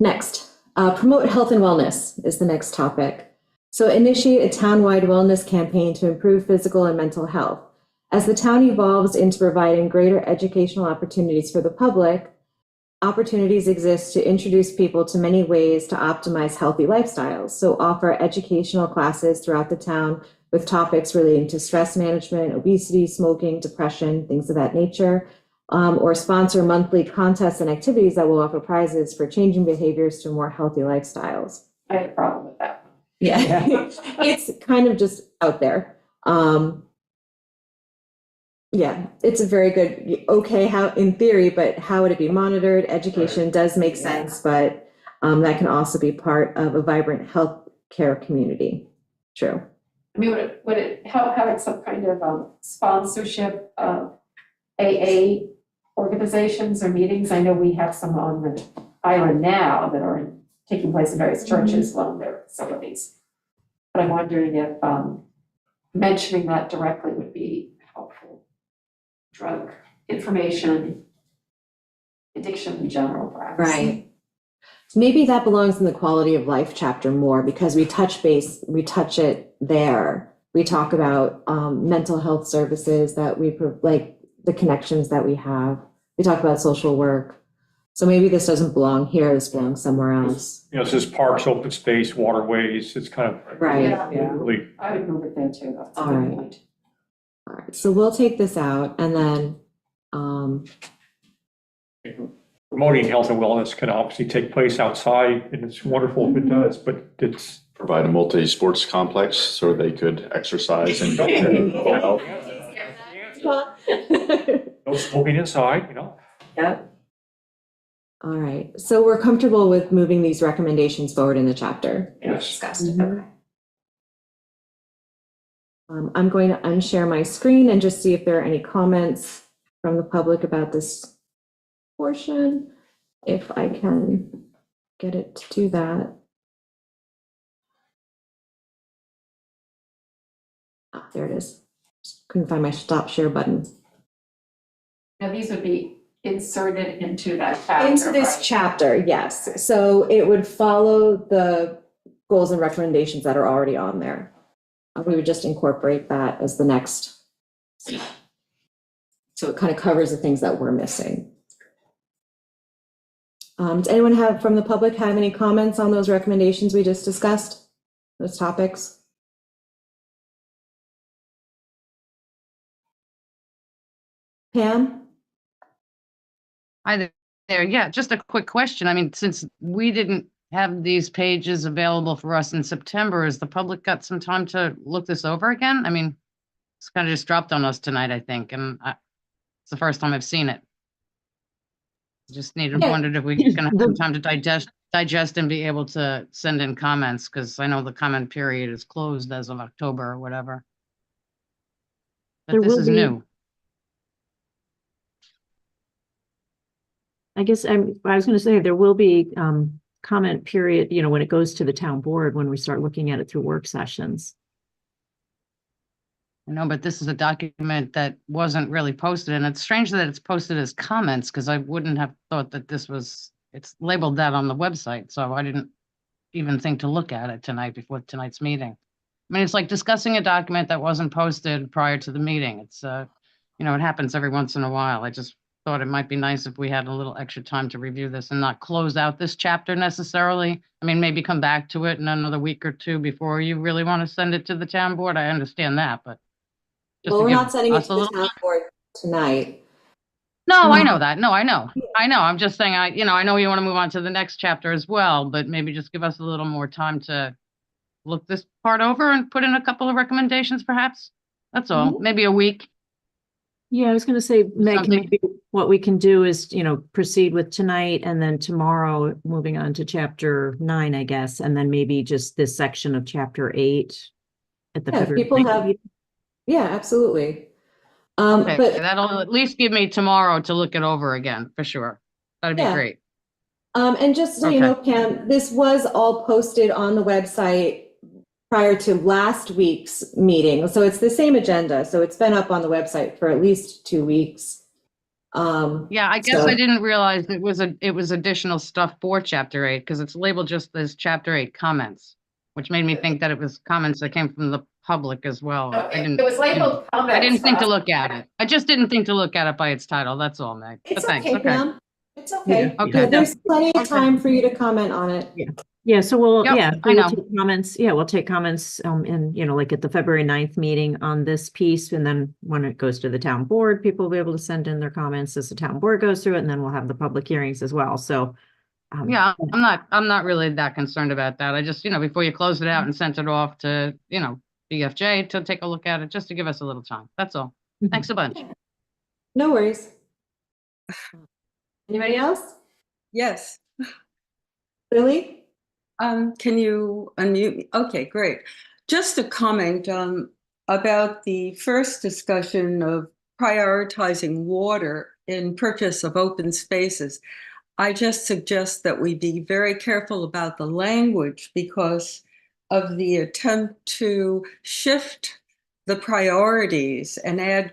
Next, promote health and wellness is the next topic. So initiate a townwide wellness campaign to improve physical and mental health. As the town evolves into providing greater educational opportunities for the public, opportunities exist to introduce people to many ways to optimize healthy lifestyles. So offer educational classes throughout the town with topics relating to stress management, obesity, smoking, depression, things of that nature, or sponsor monthly contests and activities that will offer prizes for changing behaviors to more healthy lifestyles. I had a problem with that. Yeah, it's kind of just out there. Yeah, it's a very good, okay, how, in theory, but how would it be monitored? Education does make sense, but that can also be part of a vibrant healthcare community. True. I mean, would it help having some kind of sponsorship of AA organizations or meetings? I know we have some on the island now that are taking place in various churches along their facilities. But I'm wondering if mentioning that directly would be helpful. Drug information, addiction in general, perhaps. Right. Maybe that belongs in the quality of life chapter more because we touch it there. We talk about mental health services that like the connections that we have. We talk about social work. So maybe this doesn't belong here, this belongs somewhere else. You know, it says parks, open space, waterways, it's kind of Right. Yeah, really, I would move it there too. That's a All good right. point. All right, so we'll take this out and then, promoting health and wellness can obviously take place outside, and it's wonderful if it does, but it's. Provide a multi-sports complex so they could exercise and. No smoking inside, you know? Yep. All right, so we're comfortable with moving these recommendations forward in the chapter. Yes. Discussed. Okay. I'm going to unshare my screen and just see if there are any comments from the public about this portion, if I can get it to do that. Ah, there it is. Couldn't find my stop share button. Now, these would be inserted into that chapter, Into this right? chapter, yes. So it would follow the goals and recommendations that are already on there. We would just incorporate that as the next. So it kind of covers the things that we're missing. Does anyone from the public have any comments on those recommendations we just discussed? Those topics? Pam? Hi there. Yeah, just a quick question. I mean, since we didn't have these pages available for us in September, has the public got some time to look this over again? I mean, it's kind of just dropped on us tonight, I think, and it's the first time I've seen it. Just wondered if we were gonna have some time to digest and be able to send in comments, because I know the comment period is closed as of October or whatever. But There this will is be- new. I guess I was going to say there will be comment period, when it goes to the town board, when we start looking at it through work sessions. I know, but this is a document that wasn't really posted, and it's strange that it's posted as comments, because I wouldn't have thought that it's labeled that on the website, so I didn't even think to look at it tonight before tonight's meeting. I mean, it's like discussing a document that wasn't posted prior to the meeting. It's, it happens every once in a while. I just thought it might be nice if we had a little extra time to review this and not close out this chapter necessarily. I mean, maybe come back to it in another week or two before you really want to send it to the town board. I understand that, but. just Well, to we're give not sending it us to a the little- town board tonight. No, I know that. No, I know. I'm just saying, I know you want to move on to the next chapter as well, but maybe just give us a little more time to look this part over and put in a couple of recommendations perhaps. That's all. Maybe a week. Yeah, I was going to say, Meg, Something- maybe what we can do is, proceed with tonight and then tomorrow, moving on to chapter 9, I guess, and then maybe just this section of chapter 8 at the Yeah, if February people have, yeah, absolutely. Okay, But that'll at least give me tomorrow to look it over again, for sure. That'd be Yeah. great. And just so you know, Pam, this was all posted on the website prior to last week's meeting. So it's the same agenda. So it's been up on the website for at least 2 weeks. Yeah, I guess So- I didn't realize it was additional stuff for chapter 8 because it's labeled just as chapter 8 comments, which made me think that it was comments that came from the public as well. No, I It didn't, it was labeled comments. I didn't think to but look at it. I just didn't think to look at it by its title. That's all, Meg. But It's thanks. okay, Okay. Pam. It's okay. Okay. Yeah, there's plenty of Okay. time for you to comment on it. Yeah, so we'll, Yep, yeah, I we will know. take comments. Yeah, we'll take comments in, like at the February 9th meeting on this piece. And then when it goes to the town board, people will be able to send in their comments as the town board goes through it. And then we'll have the public hearings as well. So. Yeah, I'm not really that concerned about that. I just, before you closed it out and sent it off to, BFJ to take a look at it, just to give us a little time. That's all. Mhm. Thanks a bunch. No worries. Anybody else? Yes. Lily? Can you unmute me? Okay, great. Just a comment about the first discussion of prioritizing water in purchase of open spaces. I just suggest that we be very careful about the language because of the attempt to shift the priorities and add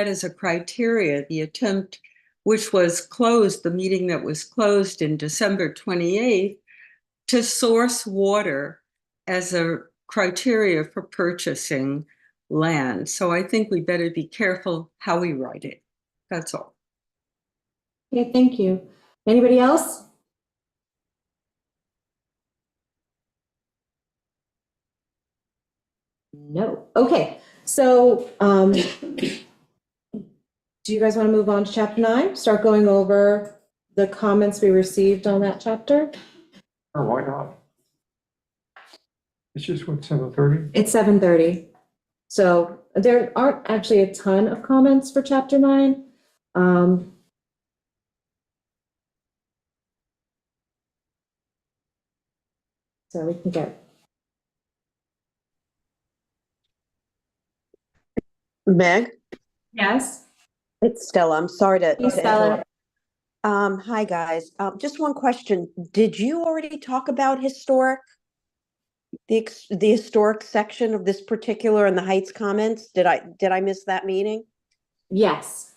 as a criteria the attempt which was closed, the meeting that was closed in December 28th, to source water as a criteria for purchasing land. So I think we better be careful how we write it. That's all. Okay, thank you. Anybody else? No. Okay, so do you guys want to move on to chapter 9? Start going over the comments we received on that chapter? Or why not? It's just what, 7:30? It's 7:30. So there aren't actually a ton of comments for chapter 9. So we can get. Meg, Yes. it's Stella. I'm sorry to. Hey, Stella. Hi, guys. Just one question. Did you already talk about the historic section of this particular and the Heights comments? Did I miss that meeting? Yes.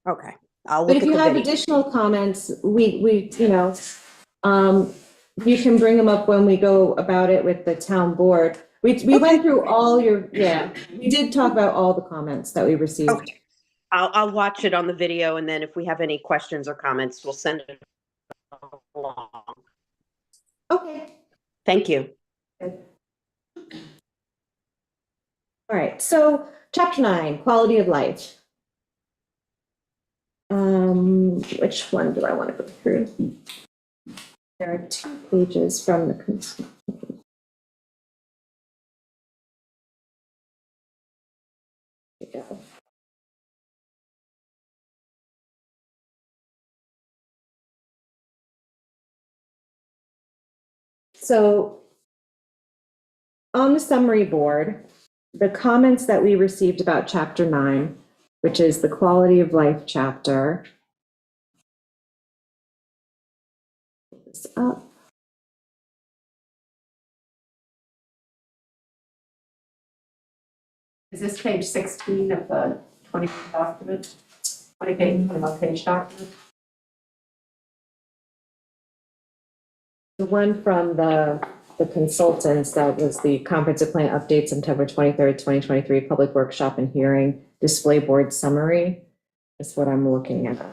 Okay, I'll But look if at you the have video. additional comments, we you can bring them up when we go about it with the town board. We went through all we did talk about all the comments that we received. Okay, I'll watch it on the video, and then if we have any questions or comments, we'll send it along. Okay. Thank you. All right, so chapter 9, quality of life. Which one do I want to go through? There are 2 pages from the. Here we go. So on the summary board, the comments that we received about chapter 9, which is the quality of life chapter. Pull this up. Is this page 16 of the 20 document? 21-page document? The one from the consultants, that was the comprehensive plan update, September 23rd, 2023, public workshop and hearing, display board summary. That's what I'm looking at.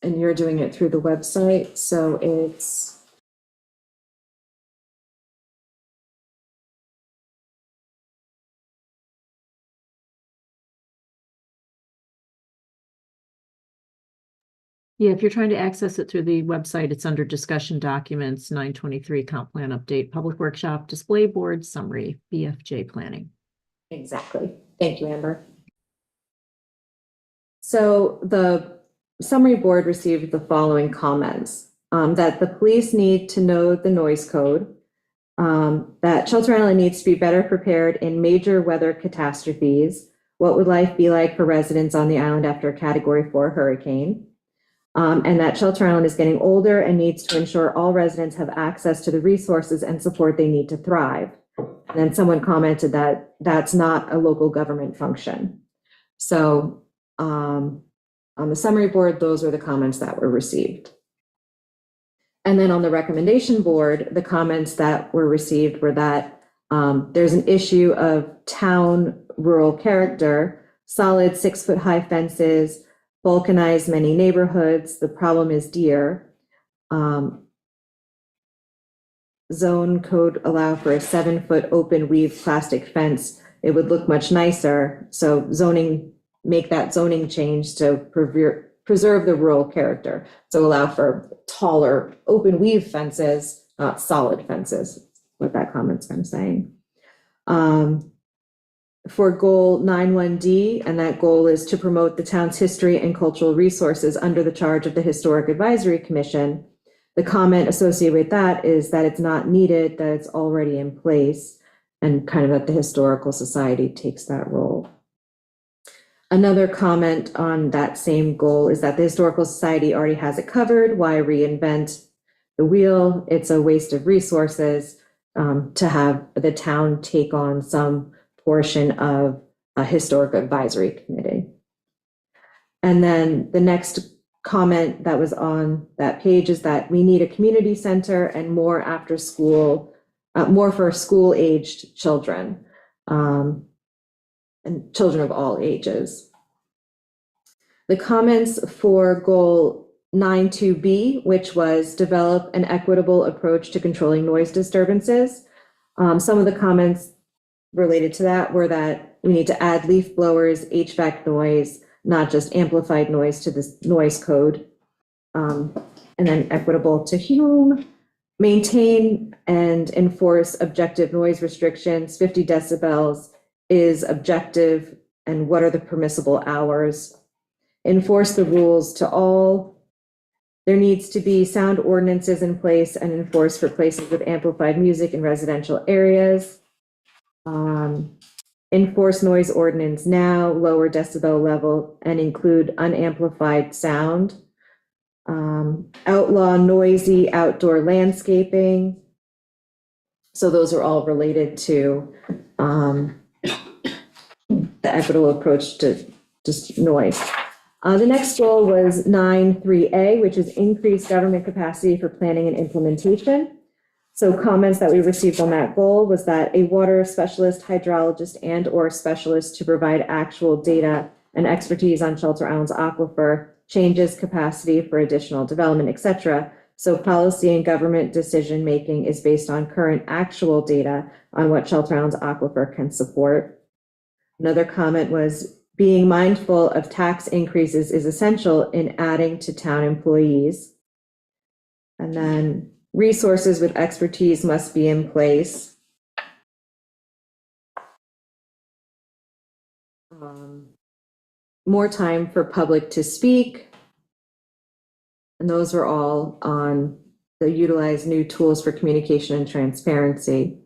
And you're doing it through the website, so it's. Yeah, if you're trying to access it through the website, it's under discussion documents, 923 comp plan update, public workshop, display board summary, BFJ planning. Exactly. Thank you, Amber. So the summary board received the following comments, that the police need to know the noise code, that Shelter Island needs to be better prepared in major weather catastrophes. What would life be like for residents on the island after a Category 4 hurricane? And that Shelter Island is getting older and needs to ensure all residents have access to the resources and support they need to thrive. And then someone commented that that's not a local government function. So on the summary board, those were the comments that were received. And then on the recommendation board, the comments that were received were that there's an issue of town rural character, solid 6-foot-high fences, balkanized many neighborhoods. The problem is deer. Zone code allow for a 7-foot open weave plastic fence. It would look much nicer. So zoning, make that zoning change to preserve the rural character. So allow for taller open weave fences, not solid fences, what that comment's kind of saying. For goal 91D, and that goal is to promote the town's history and cultural resources under the charge of the Historic Advisory Commission. The comment associated with that is that it's not needed, that it's already in place, and kind of that the Historical Society takes that role. Another comment on that same goal is that the Historical Society already has it covered. Why reinvent the wheel? It's a waste of resources to have the town take on some portion of a historic advisory committee. And then the next comment that was on that page is that we need a community center and more after school, more for school-aged children. And children of all ages. The comments for goal 92B, which was develop an equitable approach to controlling noise disturbances. Some of the comments related to that were that we need to add leaf blowers, HVAC noise, not just amplified noise to this noise code. And then equitable to whom? Maintain and enforce objective noise restrictions, 50 decibels, is objective and what are the permissible hours. Enforce the rules to all. There needs to be sound ordinances in place and enforced for places with amplified music in residential areas. Enforce noise ordinance now, lower decibel level and include unamplified sound. Outlaw noisy outdoor landscaping. So those are all related to the equitable approach to just noise. The next goal was 9.3A, which is increase government capacity for planning and implementation. So comments that we received on that goal was that a water specialist, hydrologist, and/or specialist to provide actual data and expertise on Shelter Island's aquifer, changes capacity for additional development, etc. So policy and government decision-making is based on current actual data on what Shelter Island's aquifer can support. Another comment was being mindful of tax increases is essential in adding to town employees. And then resources with expertise must be in place. More time for public to speak. And those were all on the utilize new tools for communication and transparency.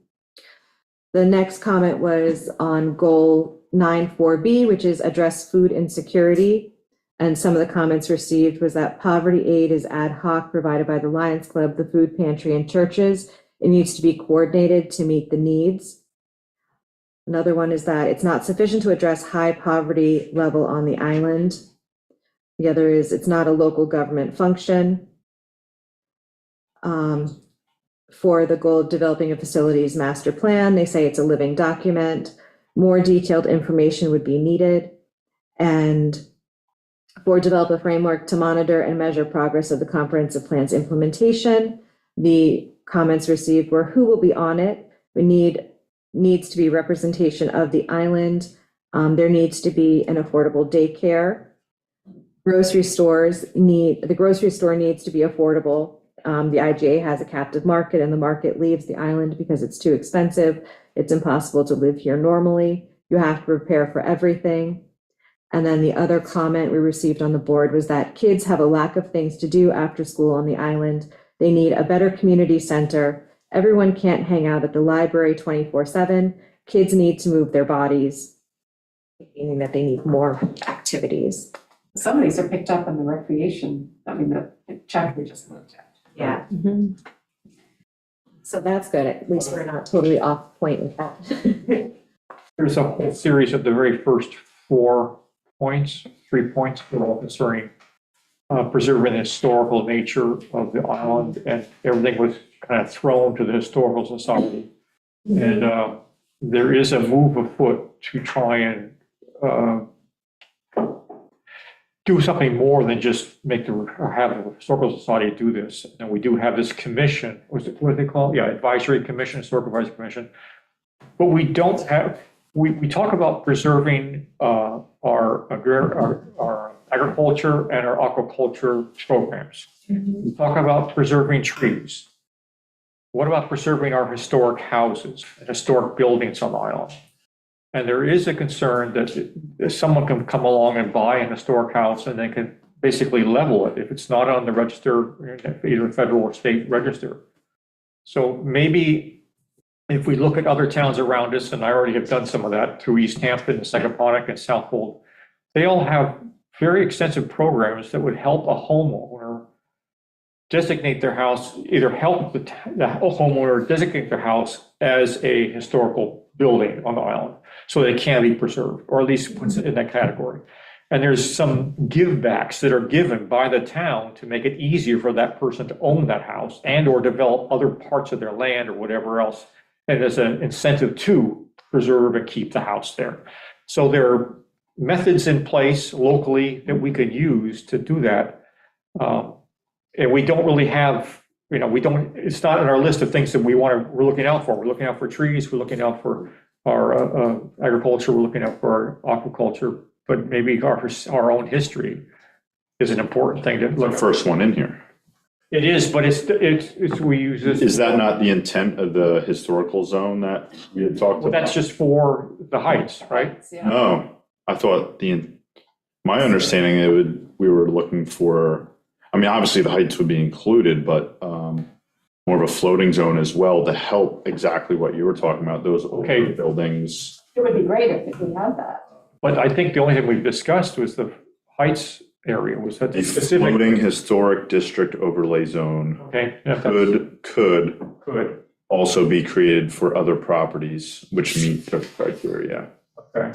The next comment was on goal 9.4B, which is address food insecurity. And some of the comments received was that poverty aid is ad hoc provided by the Lions Club, the food pantry, and churches. It needs to be coordinated to meet the needs. Another one is that it's not sufficient to address high poverty level on the island. The other is it's not a local government function. For the goal of developing a facilities master plan, they say it's a living document. More detailed information would be needed. And for develop a framework to monitor and measure progress of the comprehensive plan's implementation. The comments received were who will be on it. Needs to be representation of the island. There needs to be an affordable daycare. The grocery store needs to be affordable. The IGA has a captive market and the market leaves the island because it's too expensive. It's impossible to live here normally. You have to prepare for everything. And then the other comment we received on the board was that kids have a lack of things to do after school on the island. They need a better community center. Everyone can't hang out at the library 24/7. Kids need to move their bodies, meaning that they need more activities. Some of these are picked up in the recreation, the chapter we just looked at. Yeah. So that's good. At least we're not totally off point with that. There's a whole series of the very first 3 points, that are all concerning preserving the historical nature of the island, and everything was kind of thrown to the Historical Society. And there is a move afoot to try and do something more than just have the Historical Society do this. And we do have this commission, what do they call it? Yeah, Advisory Commission, Historical Advisory Commission. But we don't have, we talk about preserving our agriculture and our aquaculture programs. We talk about preserving trees. What about preserving our historic houses and historic buildings on the island? And there is a concern that someone can come along and buy an historic house and they can basically level it if it's not on the register, either federal or state register. So maybe if we look at other towns around us, and I already have done some of that through East Hampton, Secoponic, and Southold, they all have very extensive programs that would help a homeowner designate their house, either help the homeowner designate their house as a historical building on the island, so they can be preserved, or at least puts it in that category. And there's some givebacks that are given by the town to make it easier for that person to own that house and or develop other parts of their land or whatever else. And there's an incentive to preserve and keep the house there. So there are methods in place locally that we could use to do that. And we don't really have, it's not on our list of things that we're looking out for. We're looking out for trees, we're looking out for our agriculture, we're looking out for our aquaculture, but maybe our own history is an important thing to look The at. first one in here. It is, but we use this. Is that not the intent of the historical zone that we had talked Well, about? that's just for the heights, right? Yeah. No, I thought my understanding, we were looking for, I mean, obviously the heights would be included, but more of a floating zone as well to help exactly what you were talking about, those Okay. older buildings. It would be great if we had that. But I think the only thing we've discussed was the heights area, was that A specific. floating historic district overlay zone Okay. Yeah, that's could good. also be created for other properties which meet the criteria. Okay.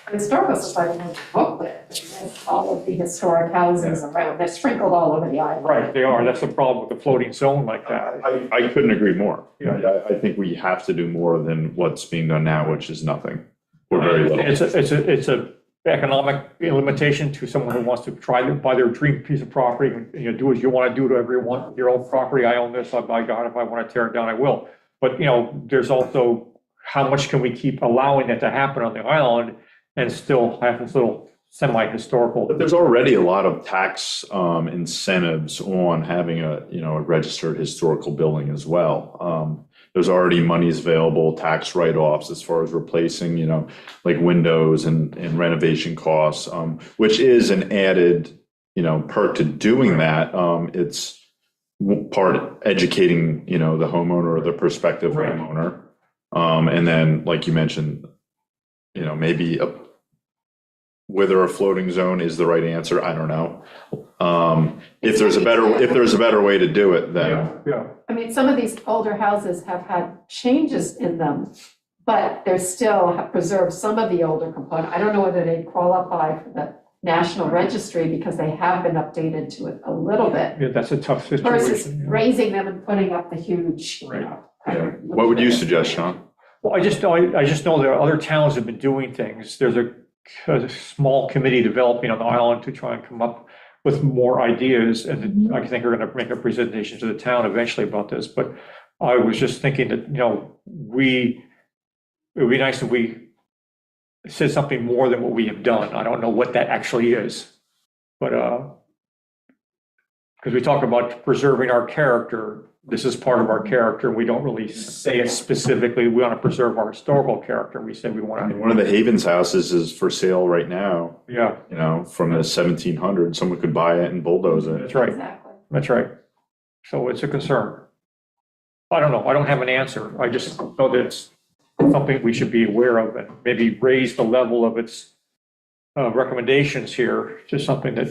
The Historical Society has a booklet that has all of the historic houses around, they're sprinkled all over the island. Right, they are. That's the problem with the floating zone like that. I couldn't agree more. Yeah. I think we have to do more than what's being done now, which is nothing. Or very little. It's a economic limitation to someone who wants to try to buy their dream piece of property and, do as you want to do to everyone, your own property. I own this, by God, if I want to tear it down, I will. But, there's also how much can we keep allowing that to happen on the island and still have this little semi-historical. But there's already a lot of tax incentives on having a registered historical building as well. There's already monies available, tax write-offs as far as replacing, like windows and renovation costs, which is an added, perk to doing that. It's part educating, the homeowner or the prospective Right. homeowner. And then, like you mentioned, maybe whether a floating zone is the right answer, I don't know. If there's a better way to do it, then Yeah. I mean, some of these older houses have had changes in them, but they're still have preserved some of the older component. I don't know whether they qualify for the National Registry because they have been updated to it a little bit Yeah, that's a tough versus situation. Yeah. raising them and putting up the huge, Right. what would you suggest, Sean? Well, I just know there are other towns that have been doing things. There's a small committee developing on the island to try and come up with more ideas. And I think we're going to make a presentation to the town eventually about this. But I was just thinking that, it would be nice if we said something more than what we have done. I don't know what that actually is. But because we talk about preserving our character, this is part of our character. We don't really say it specifically. We want to preserve our historical character. We say we want to. One of the Havens houses is for sale right now, Yeah, from the 1700s. Someone could buy it and bulldoze it. that's right. Exactly. That's right. So it's a concern. I don't know. I don't have an answer. I just know that it's something we should be aware of and maybe raise the level of its recommendations here to something that,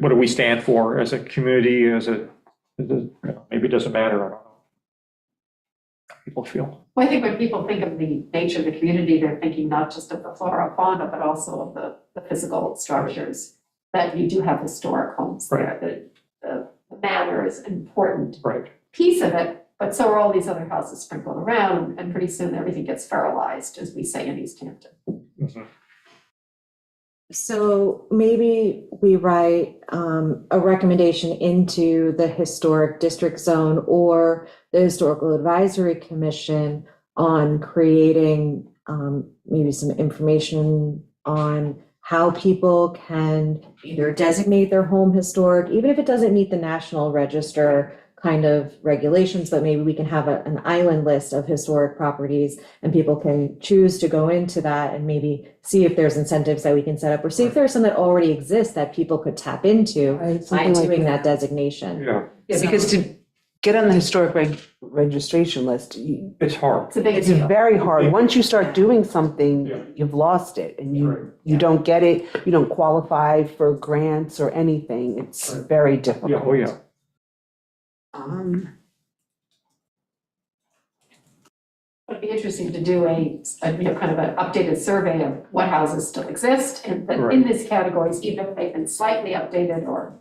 what do we stand for as a community, as a Maybe it doesn't matter, I don't know. How people feel. Well, I think when people think of the nature of the community, they're thinking not just of the flora, fauna, but also of the physical structures. That you do have historic homes there, the manor is an important Right. piece of it, but so are all these other houses sprinkled around, and pretty soon everything gets fertilized, as we say in East Hampton. Mhm. So maybe we write a recommendation into the historic district zone or the historical advisory commission on creating maybe some information on how people can either designate their home historic, even if it doesn't meet the National Register kind of regulations, but maybe we can have an island list of historic properties and people can choose to go into that and maybe see if there's incentives that we can set up or see if there's some that already exist that people could tap into Right, by something like doing that designation. Yeah, Because to get on the historic registration list, it's hard. It's a big it's deal. very hard. Once you start doing Yeah. something, you've lost it and Right. you don't get it, you don't qualify for grants or anything. It's Right. very Yeah, difficult. oh, yeah. It'd be interesting to do a kind of an updated survey of what houses still exist and that in Right. these categories, even if they've been slightly updated or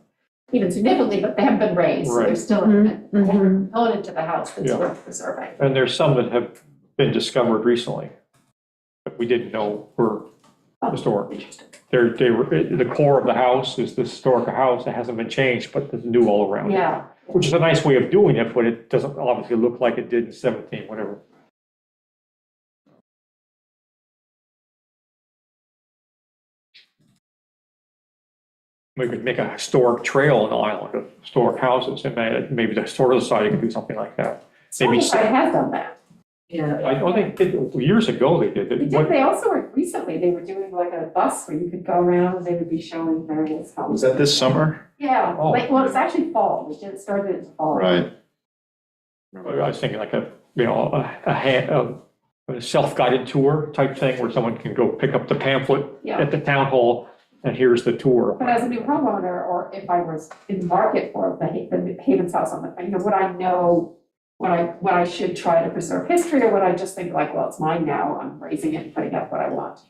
even significantly, but they haven't been raised, so Right. there's still Mhm, a mhm. component to the house that's Yeah. worth preserving. And there's some that have been discovered recently that we didn't know were historic. Interesting. They were, the core of the house is the historic house, it hasn't been changed, but it's new all around. Yeah, Which is a nice way of doing it, but it doesn't obviously look like it did in 17, whatever. We could make a historic trail on the island of historic houses, and maybe the historical society could do something like that. Maybe Sunnyside has done that. Yeah. I don't think, years ago they did They it. did, they also were, recently, they were doing like a bus where you could go around and they would be showing various houses. Was that this summer? Yeah, Oh. well, it's actually fall, we did, started in fall. Right. I was thinking like a self-guided tour type thing where someone can go pick up the pamphlet Yeah. at the town hall and here's the tour. But as a new homeowner, or if I was in the market for the Havens house, on the, would I know what I should try to preserve history, or would I just think like, well, it's mine now, I'm raising it and putting up what I want?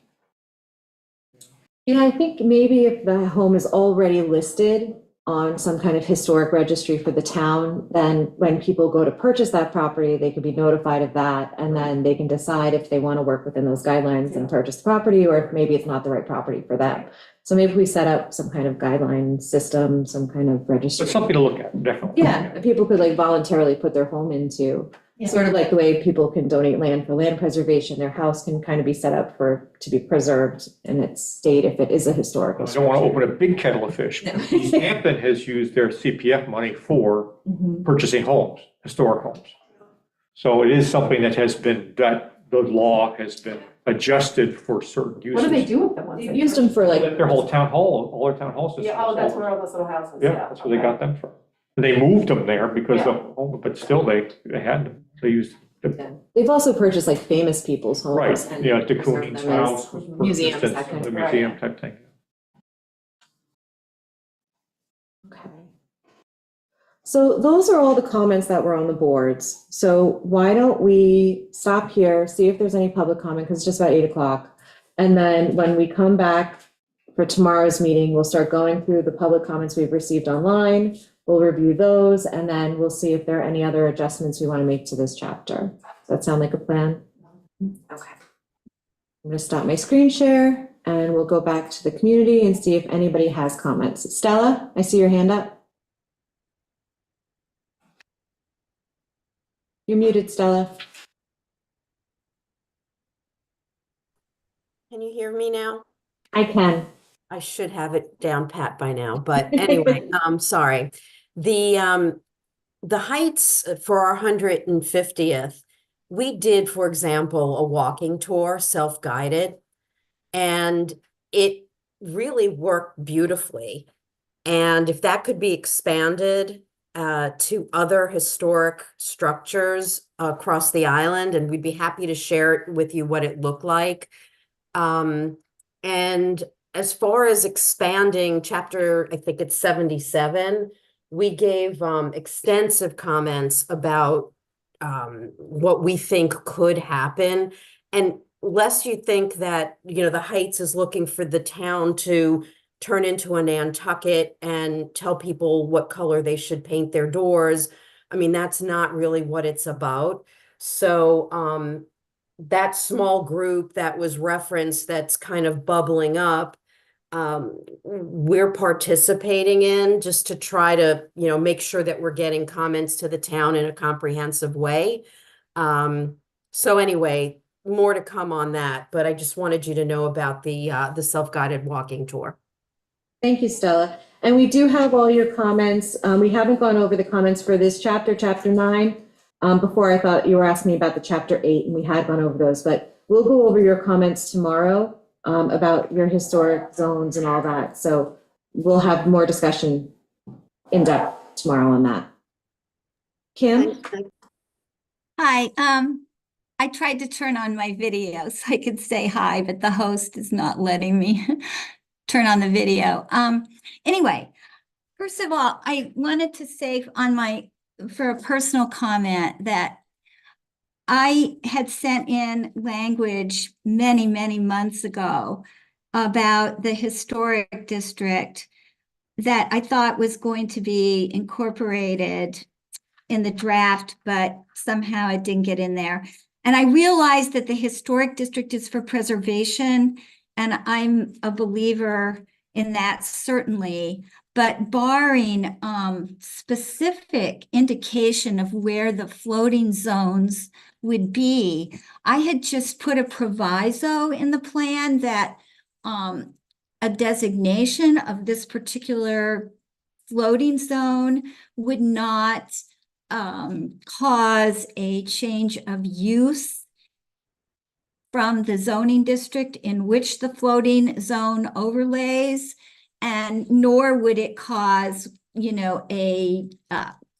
Yeah, I think maybe if the home is already listed on some kind of historic registry for the town, then when people go to purchase that property, they could be notified of that, and then they can decide if they want to work within those guidelines and purchase the property, or if maybe it's not the right property for them. So maybe we set up some kind of guideline system, some kind of registry. But something to look at, definitely. Yeah, that people could like voluntarily put their home into. Sort of like the way people can donate land for land preservation, their house can kind of be set up to be preserved in its state if it is a historical I don't want to structure. open a big kettle of fish. No. East Hampton has used their CPF money for Mhm. purchasing homes, historic homes. So it is something that has been, that the law has been adjusted for certain uses. What do they do with the ones? They've used them for like, Their whole town hall, all their town hall systems. Yeah, oh, that's where all those little houses, Yeah, yeah. that's where they okay. got them from. And they moved them there because Yeah. but still they had them. They used, they've also purchased like famous people's homes. right, and yeah, de preserved Kooning's them as house was museums, purchased that as kind the of- museum type thing. Okay. So those are all the comments that were on the boards. So why don't we stop here, see if there's any public comment, because it's just about 8 o'clock. And then when we come back for tomorrow's meeting, we'll start going through the public comments we've received online. We'll review those, and then we'll see if there are any other adjustments we want to make to this chapter. Does that sound like a plan? Okay. I'm going to stop my screen share, and we'll go back to the community and see if anybody has comments. Stella, I see your hand up. You're muted, Stella. Can you hear me now? I can. I should have it down pat by now, but anyway, sorry. The heights for our 150th, we did, for example, a walking tour, self-guided, and it really worked beautifully. And if that could be expanded to other historic structures across the island, and we'd be happy to share it with you what it looked like. And as far as expanding chapter, I think it's 77, we gave extensive comments about what we think could happen. And lest you think that, you know, the Heights is looking for the town to turn into a Nantucket and tell people what color they should paint their doors. I mean, that's not really what it's about. So that small group that was referenced that's kind of bubbling up, we're participating in just to try to, you know, make sure that we're getting comments to the town in a comprehensive way. So anyway, more to come on that, but I just wanted you to know about the self-guided walking tour. Thank you, Stella. And we do have all your comments. We haven't gone over the comments for this chapter, chapter 9. Before I thought you were asking me about the chapter 8, and we had gone over those, but we'll go over your comments tomorrow about your historic zones and all that. So we'll have more discussion in depth tomorrow on that. Kim? Hi, I tried to turn on my video so I could say hi, but the host is not letting me turn on the video. Anyway, first of all, I wanted to say for a personal comment that I had sent in language many, many months ago about the historic district that I thought was going to be incorporated in the draft, but somehow it didn't get in there. And I realized that the historic district is for preservation, and I'm a believer in that, certainly. But barring specific indication of where the floating zones would be, I had just put a proviso in the plan that a designation of this particular floating zone would not cause a change of use from the zoning district in which the floating zone overlays, and nor would it cause, you know, a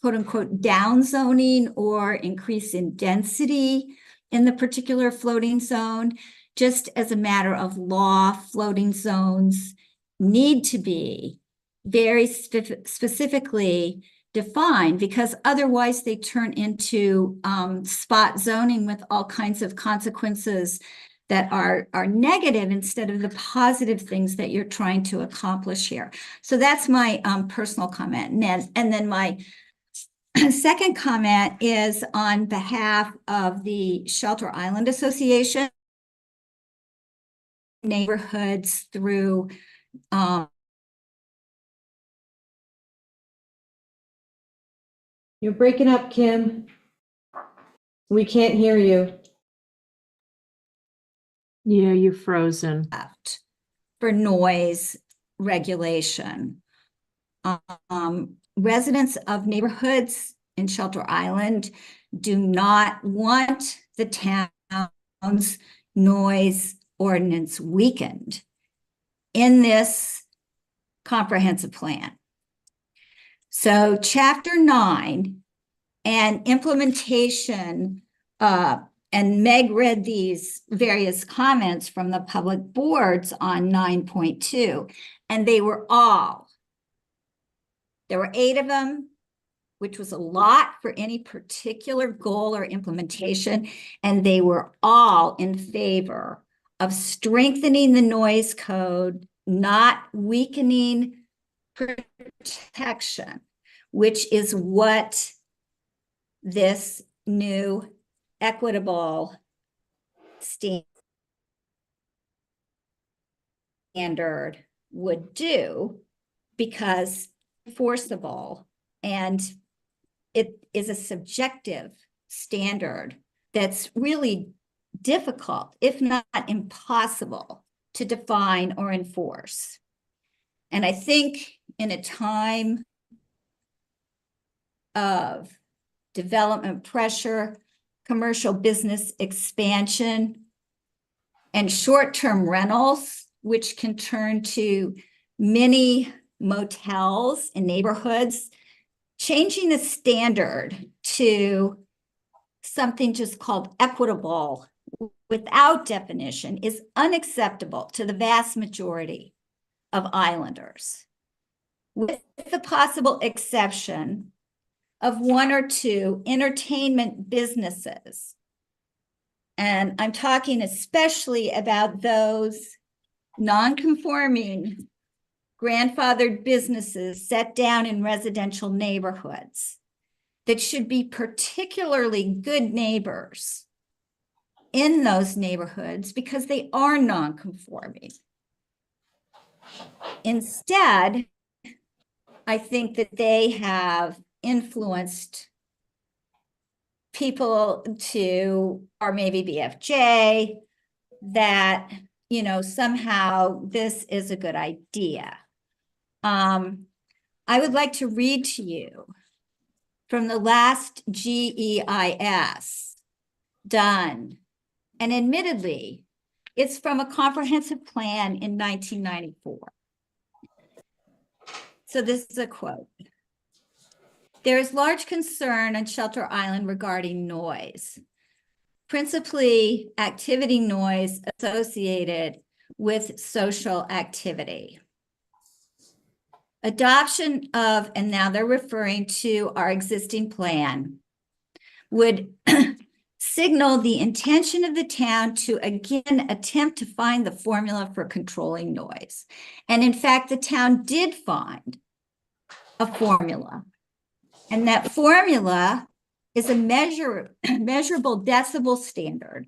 quote unquote down zoning or increase in density in the particular floating zone. Just as a matter of law, floating zones need to be very specifically defined, because otherwise they turn into spot zoning with all kinds of consequences that are negative instead of the positive things that you're trying to accomplish here. So that's my personal comment. And then my second comment is on behalf of the Shelter Island Association, neighborhoods through You're breaking up, Kim. We can't hear you. Yeah, you've frozen. for noise regulation. Residents of neighborhoods in Shelter Island do not want the town's noise ordinance weakened in this comprehensive plan. So Chapter 9 and implementation, and Meg read these various comments from the public boards on 9.2, and there were 8 of them, which was a lot for any particular goal or implementation, and they were all in favor of strengthening the noise code, not weakening protection, which is what this new equitable standard would do, because enforceable, and it is a subjective standard that's really difficult, if not impossible, to define or enforce. And I think in a time of development pressure, commercial business expansion, and short-term rentals, which can turn to mini motels in neighborhoods, changing the standard to something just called equitable without definition is unacceptable to the vast majority of islanders. with the possible exception of one or two entertainment businesses. And I'm talking especially about those non-conforming grandfathered businesses set down in residential neighborhoods that should be particularly good neighbors in those neighborhoods because they are non-conforming. Instead, I think that they have influenced people to, or maybe BFJ, that, you know, somehow this is a good idea. I would like to read to you from the last GEIS done. And admittedly, it's from a comprehensive plan in 1994. So this is a quote. There is large concern on Shelter Island regarding noise, principally activity noise associated with social activity. Adoption of, and now they're referring to our existing plan, would signal the intention of the town to again attempt to find the formula for controlling noise. And in fact, the town did find a formula. And that formula is a measurable decibel standard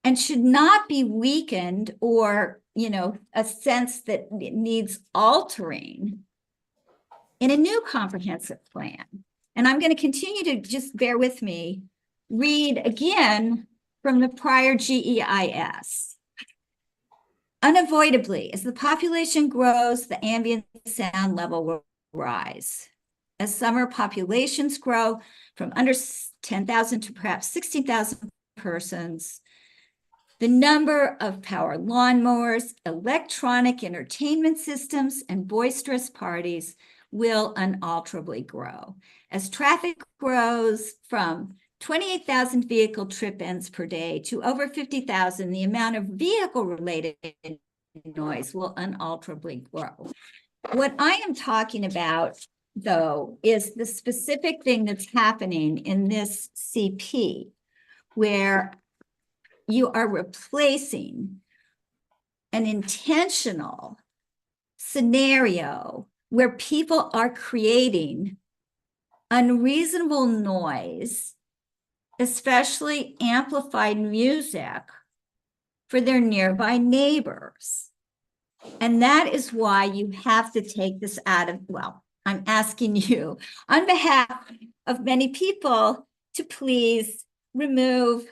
and should not be weakened or, you know, a sense that it needs altering in a new comprehensive plan. And I'm going to continue to, just bear with me, read again from the prior GEIS. Unavoidably, as the population grows, the ambient sound level will rise. As summer populations grow from under 10,000 to perhaps 16,000 persons, the number of power lawnmowers, electronic entertainment systems, and boisterous parties will unalterably grow. As traffic grows from 28,000 vehicle trip-ins per day to over 50,000, the amount of vehicle-related noise will unalterably grow. What I am talking about, though, is the specific thing that's happening in this CP, where you are replacing an intentional scenario where people are creating unreasonable noise, especially amplified music, for their nearby neighbors. And that is why you have to take this out of, well, I'm asking you on behalf of many people to please remove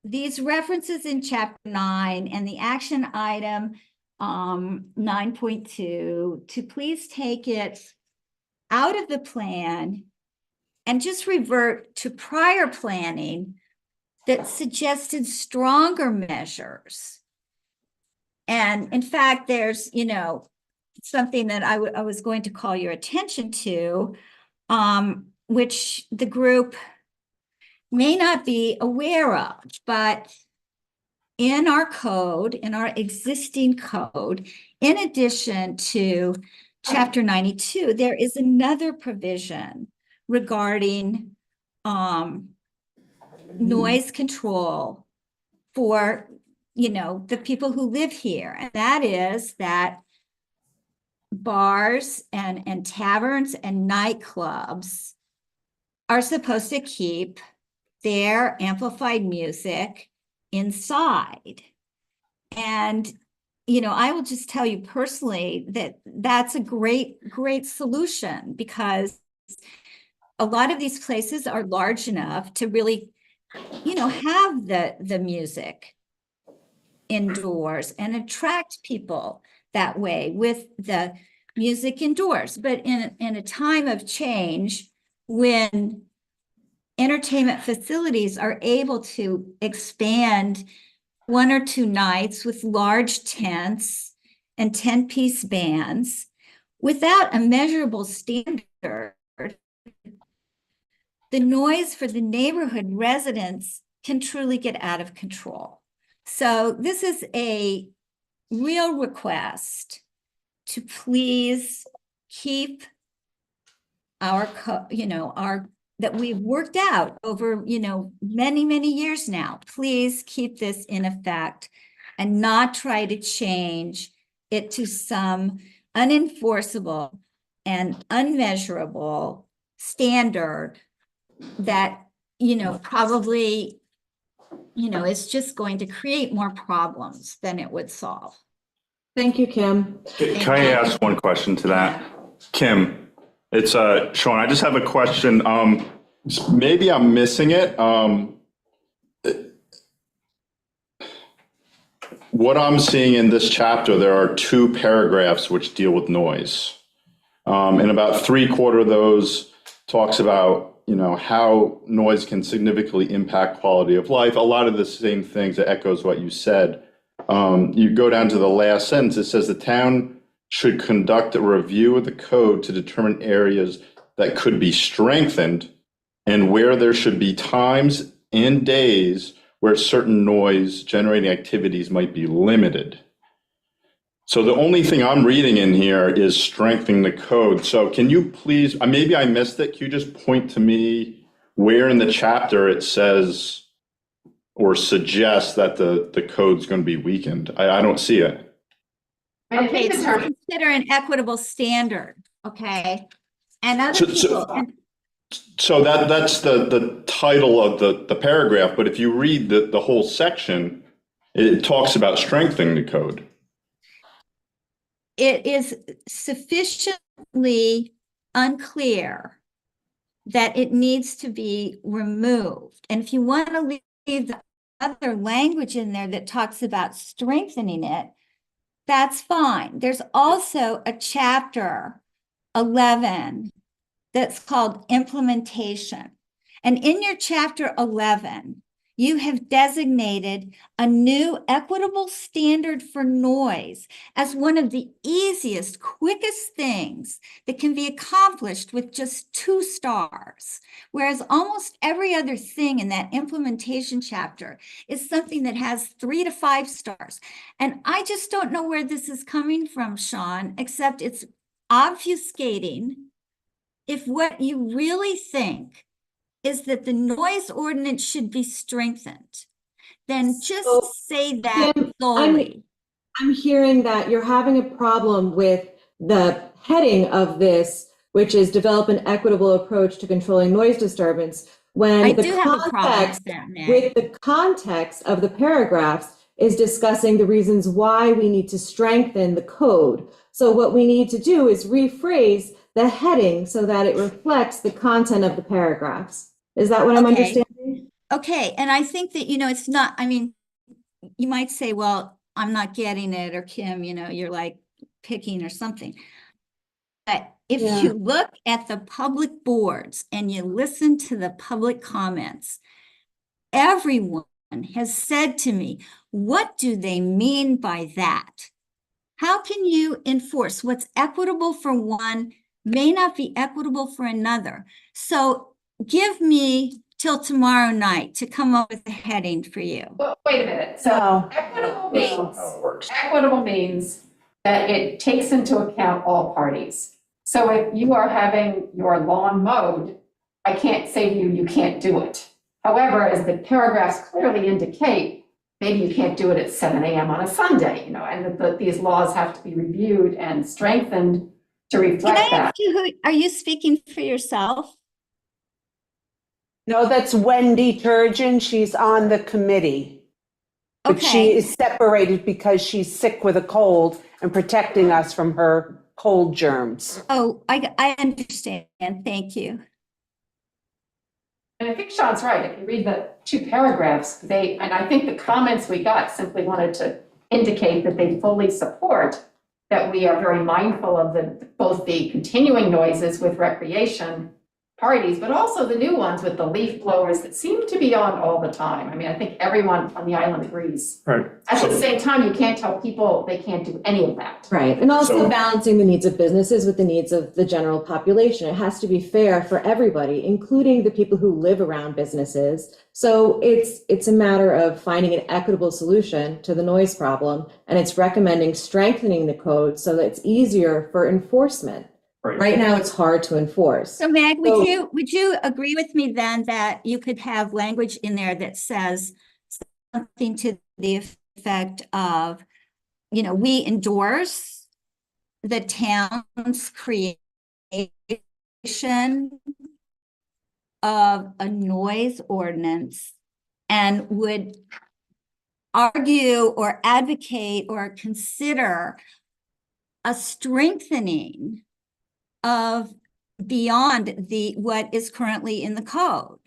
these references in chapter 9 and the action item 9.2 to please take it out of the plan and just revert to prior planning that suggested stronger measures. And in fact, there's, you know, something that I was going to call your attention to, which the group may not be aware of, but in our code, in our existing code, in addition to chapter 92, there is another provision regarding noise control for, you know, the people who live here. And that is that bars and taverns and nightclubs are supposed to keep their amplified music inside. And, you know, I will just tell you personally that that's a great solution, because a lot of these places are large enough to really, you know, have the music indoors and attract people that way with the music indoors. But in a time of change, when entertainment facilities are able to expand 1 or 2 nights with large tents and 10-piece bands without a measurable standard, the noise for the neighborhood residents can truly get out of control. So this is a real request to please keep our, that we've worked out over, many, many years now. Please keep this in effect and not try to change it to some unenforceable and unmeasurable standard that, probably, is just going to create more problems than it would solve. Thank you, Kim. Can I ask one question to that? Kim, it's Sean, I just have a question. Maybe I'm missing it. What I'm seeing in this chapter, there are 2 paragraphs which deal with noise. And about 3/4 of those talks about, how noise can significantly impact quality of life. A lot of the same things that echoes what you said. You go down to the last sentence, it says the town should conduct a review of the code to determine areas that could be strengthened and where there should be times and days where certain noise generating activities might be limited. So the only thing I'm reading in here is strengthening the code. So can you please, maybe I missed it, can you just point to me where in the chapter it says or suggests that the code's going to be weakened? I don't see it. Okay, so consider an equitable standard, okay? And other people. So that's the title of the paragraph, but if you read the whole section, it talks about strengthening the code. It is sufficiently unclear that it needs to be removed. And if you want to leave the other language in there that talks about strengthening it, that's fine. There's also a chapter 11 that's called implementation. And in your chapter 11, you have designated a new equitable standard for noise as one of the easiest, quickest things that can be accomplished with just 2 stars. Whereas almost every other thing in that implementation chapter is something that has 3 to 5 stars. And I just don't know where this is coming from, Sean, except it's obfuscating if what you really think is that the noise ordinance should be strengthened, then just say that Kim, solely. I'm hearing that you're having a problem with the heading of this, which is develop an equitable approach to controlling noise disturbance, when I the do have a problem context with that, Meg. with the context of the paragraphs is discussing the reasons why we need to strengthen the code. So what we need to do is rephrase the heading so that it reflects the content of the paragraphs. Is that what I'm Okay. understanding? Okay, and I think that, it's not, you might say, well, I'm not getting it, or Kim, you're like picking or something. But if you look at the public boards and you listen to the public comments, everyone has said to me, what do they mean by that? How can you enforce what's equitable for one may not be equitable for another? So give me till tomorrow night to come up with a heading for you. Well, wait a minute. So No. equitable means that it takes into account all parties. So if you are having your lawn mowed, I can't say to you, you can't do it. However, as the paragraphs clearly indicate, maybe you can't do it at 7 a.m. on a Sunday, and that these laws have to be reviewed and strengthened to Can reflect I that. ask you, are you speaking for yourself? No, that's Wendy Turgeon. She's on the committee. But she Okay. is separated because she's sick with a cold and protecting us from her cold germs. Oh, I understand. Thank you. And I think Sean's right. If you read the 2 paragraphs, and I think the comments we got simply wanted to indicate that they fully support that we are very mindful of both the continuing noises with recreation parties, but also the new ones with the leaf blowers that seem to be on all the time. I think everyone on the island agrees. Right. At the So- same time, you can't tell people they can't do any of that. Right, and also So- balancing the needs of businesses with the needs of the general population. It has to be fair for everybody, including the people who live around businesses. So it's a matter of finding an equitable solution to the noise problem, and it's recommending strengthening the code so that it's easier for enforcement. Right now, it's hard to enforce. So Meg, So- would you agree with me then that you could have language in there that says something to the effect of, we endorse the town's creation of a noise ordinance and would argue or advocate or consider a strengthening of beyond what is currently in the code.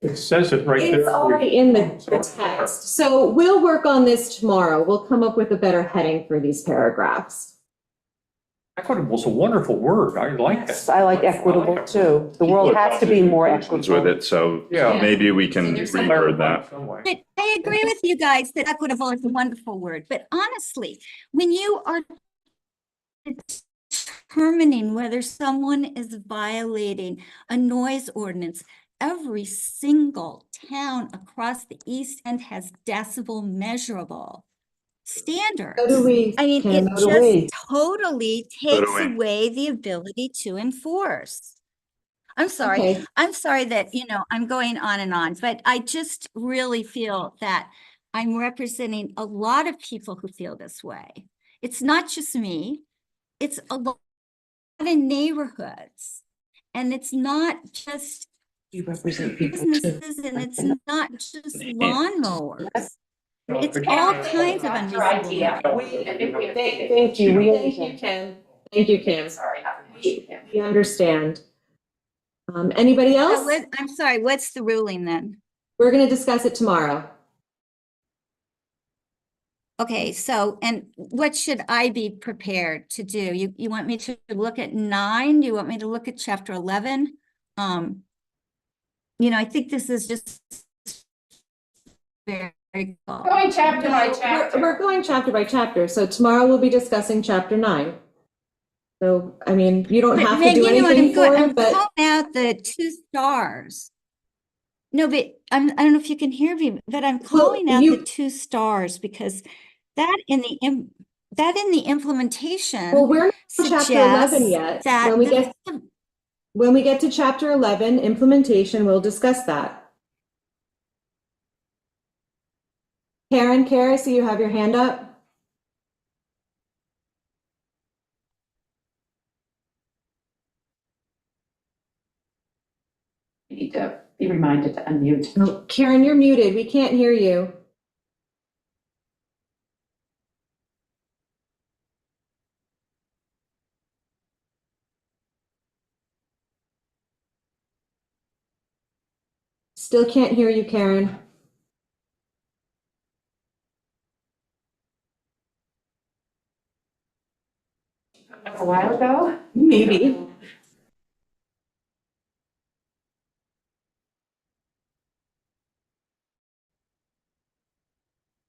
It says it right there. It's already in the text. So we'll work on this tomorrow. We'll come up with a better heading for these paragraphs. Equitable's a wonderful word. I like Yes, it. I like equitable too. The world has to be more With equitable. it, so Yeah. maybe we can So there's some- reword that. Some way. But I agree with you guys that equitable is a wonderful word, but honestly, when you are determining whether someone is violating a noise ordinance, every single town across the East End has decibel measurable standards. So do we. I mean, Kim. it So do we. just totally do takes we. away the ability to enforce. I'm sorry. Okay. I'm sorry that, I'm going on and on, but I just really feel that I'm representing a lot of people who feel this way. It's not just me, it's a lot of neighborhoods. And it's not just You represent people too. businesses and it's not just lawnmowers. It's all kinds of That's your idea. unreasonable. Thank you. We Thank you, Kim. Thank you, Kim. Sorry, not an issue, Kim. We understand. Anybody So else? I'm sorry, what's the ruling then? We're going to discuss it tomorrow. Okay, so, and what should I be prepared to do? You want me to look at 9? Do you want me to look at chapter 11? I think this is just very cool. Going chapter by No, chapter. We're going chapter by chapter. So tomorrow we'll be discussing chapter 9. So, I mean, you don't But have to Meg, do you know what, anything for I'm it, but calling out the 2 stars. No, but I don't know if you can hear me, but I'm calling out the 2 stars because that in the implementation well, we're not on chapter 11 suggests yet. that When we get to chapter 11 implementation, we'll discuss that. Karen, I see you have your hand up. You need to be reminded to unmute. Oh, Karen, you're muted. We can't hear you. Still can't hear you, Karen. A while ago? Maybe.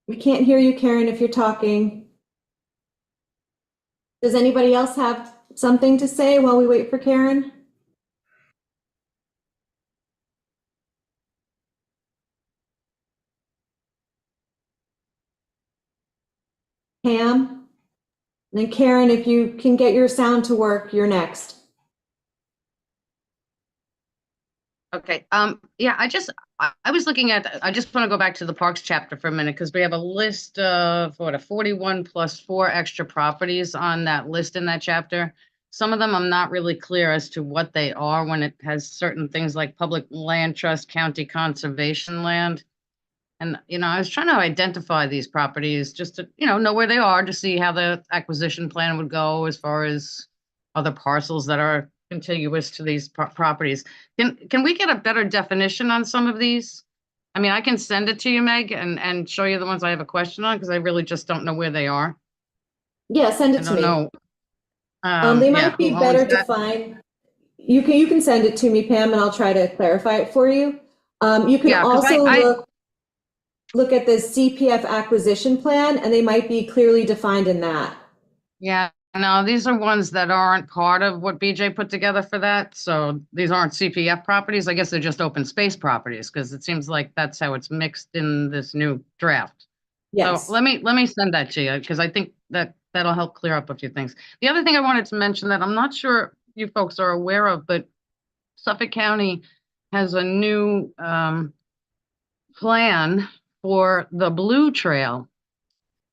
We can't hear you, Karen, if you're talking. Does anybody else have something to say while we wait for Karen? Pam? Then Karen, if you can get your sound to work, you're next. Okay, yeah, I was looking at, I just want to go back to the parks chapter for a minute, because we have a list of, 41 plus 4 extra properties on that list in that chapter. Some of them I'm not really clear as to what they are when it has certain things like public land trust, county conservation land. And, I was trying to identify these properties just to, know where they are, to see how the acquisition plan would go as far as other parcels that are contiguous to these properties. Can we get a better definition on some of these? I mean, I can send it to you, Meg, and show you the ones I have a question on, because I really just don't know where they are. Yeah, send I it to don't me. know. They Yeah, might be who better owns that? defined. You can send it to me, Pam, and I'll try to clarify it for you. You can Yeah, 'cause also look at the CPF acquisition plan, and they might be clearly defined in that. Yeah, no, these are ones that aren't part of what BJ put together for that. So these aren't CPF properties. I guess they're just open space properties, because it seems like that's how it's mixed in this new draft. Yes. So let me send that to you, because I think that that'll help clear up a few things. The other thing I wanted to mention that I'm not sure you folks are aware of, but Suffolk County has a new plan for the Blue Trail.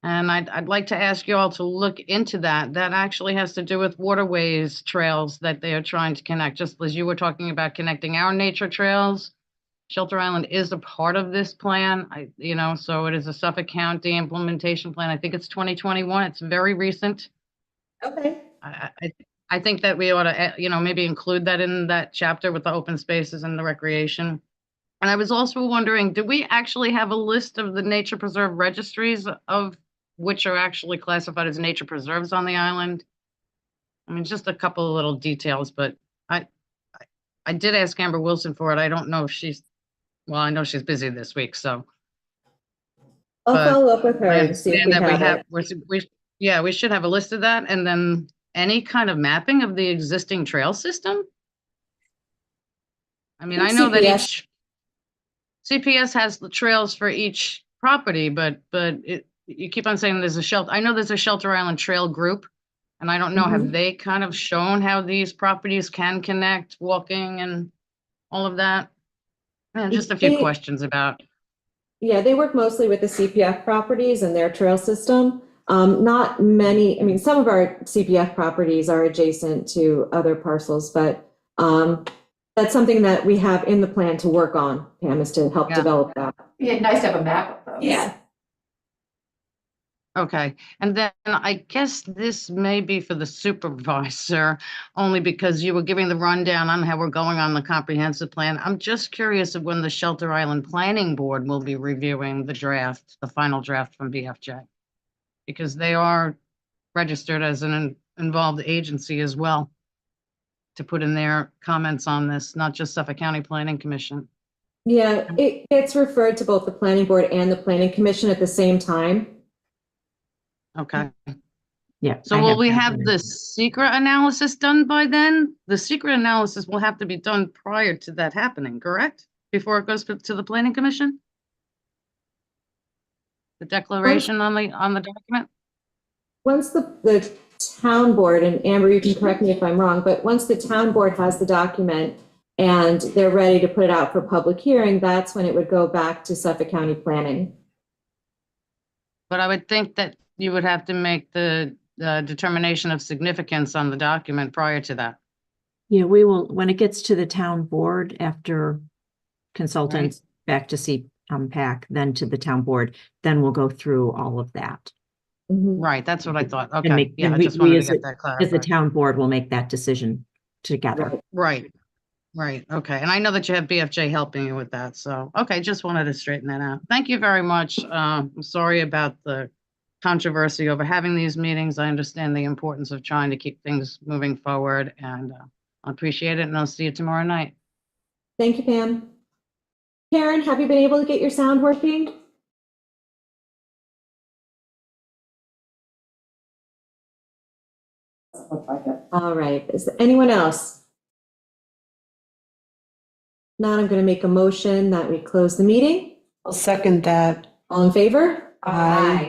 And I'd like to ask you all to look into that. That actually has to do with waterways trails that they are trying to connect, just as you were talking about connecting our nature trails. Shelter Island is a part of this plan. So it is a Suffolk County implementation plan. I think it's 2021. It's very recent. Okay. I think that we ought to, maybe include that in that chapter with the open spaces and the recreation. And I was also wondering, do we actually have a list of the nature preserve registries of which are actually classified as nature preserves on the island? I mean, just a couple of little details, but I did ask Amber Wilson for it. I don't know if I know she's busy this week, so. I'll But follow up with her I and see if understand we that have it. we should have a list of that, and then any kind of mapping of the existing trail system. I mean, I know that CPS each CPS has the trails for each property, but you keep on saying there's a shelter. I know there's a Shelter Island Trail group, and I don't know, have they kind of shown how these properties can connect, walking and all of that? Just a few questions about. Yeah, they work mostly with the CPF properties and their trail system. Not many, I mean, some of our CPF properties are adjacent to other parcels, but that's something that we have in the plan to work on, Pam, is to help develop that. Yeah, nice to have a map of those. Yeah. Okay, and then I guess this may be for the supervisor, only because you were giving the rundown on how we're going on the comprehensive plan. I'm just curious of when the Shelter Island Planning Board will be reviewing the final draft from BFJ. Because they are registered as an involved agency as well to put in their comments on this, not just Suffolk County Planning Commission. Yeah, it gets referred to both the planning board and the planning commission at the same time. Okay. Yeah. So I will we that have in the secret analysis done by then? The secret analysis will have to be done prior to that happening, correct? Before it goes to the planning commission? The declaration on the document? Once the town board, and Amber, you can correct me if I'm wrong, but once the town board has the document and they're ready to put it out for public hearing, that's when it would go back to Suffolk County Planning. But I would think that you would have to make the determination of significance on the document prior to that. Yeah, we will, when it gets to the town board after consultants back to CPAC, then to the town board, then we'll go through all of that. Right, that's what I thought. And Okay, yeah, I we just wanted to as get that As the clarified. town board will make that decision together. Right, okay. And I know that you have BFJ helping you with that, so, okay, just wanted to straighten that out. Thank you very much. I'm sorry about the controversy over having these meetings. I understand the importance of trying to keep things moving forward, and I appreciate it, and I'll see you tomorrow night. Thank you, Pam. Karen, have you been able to get your sound working? All right, is there anyone else? Now I'm going to make a motion that we close the meeting. I'll second that. All in favor? Aye.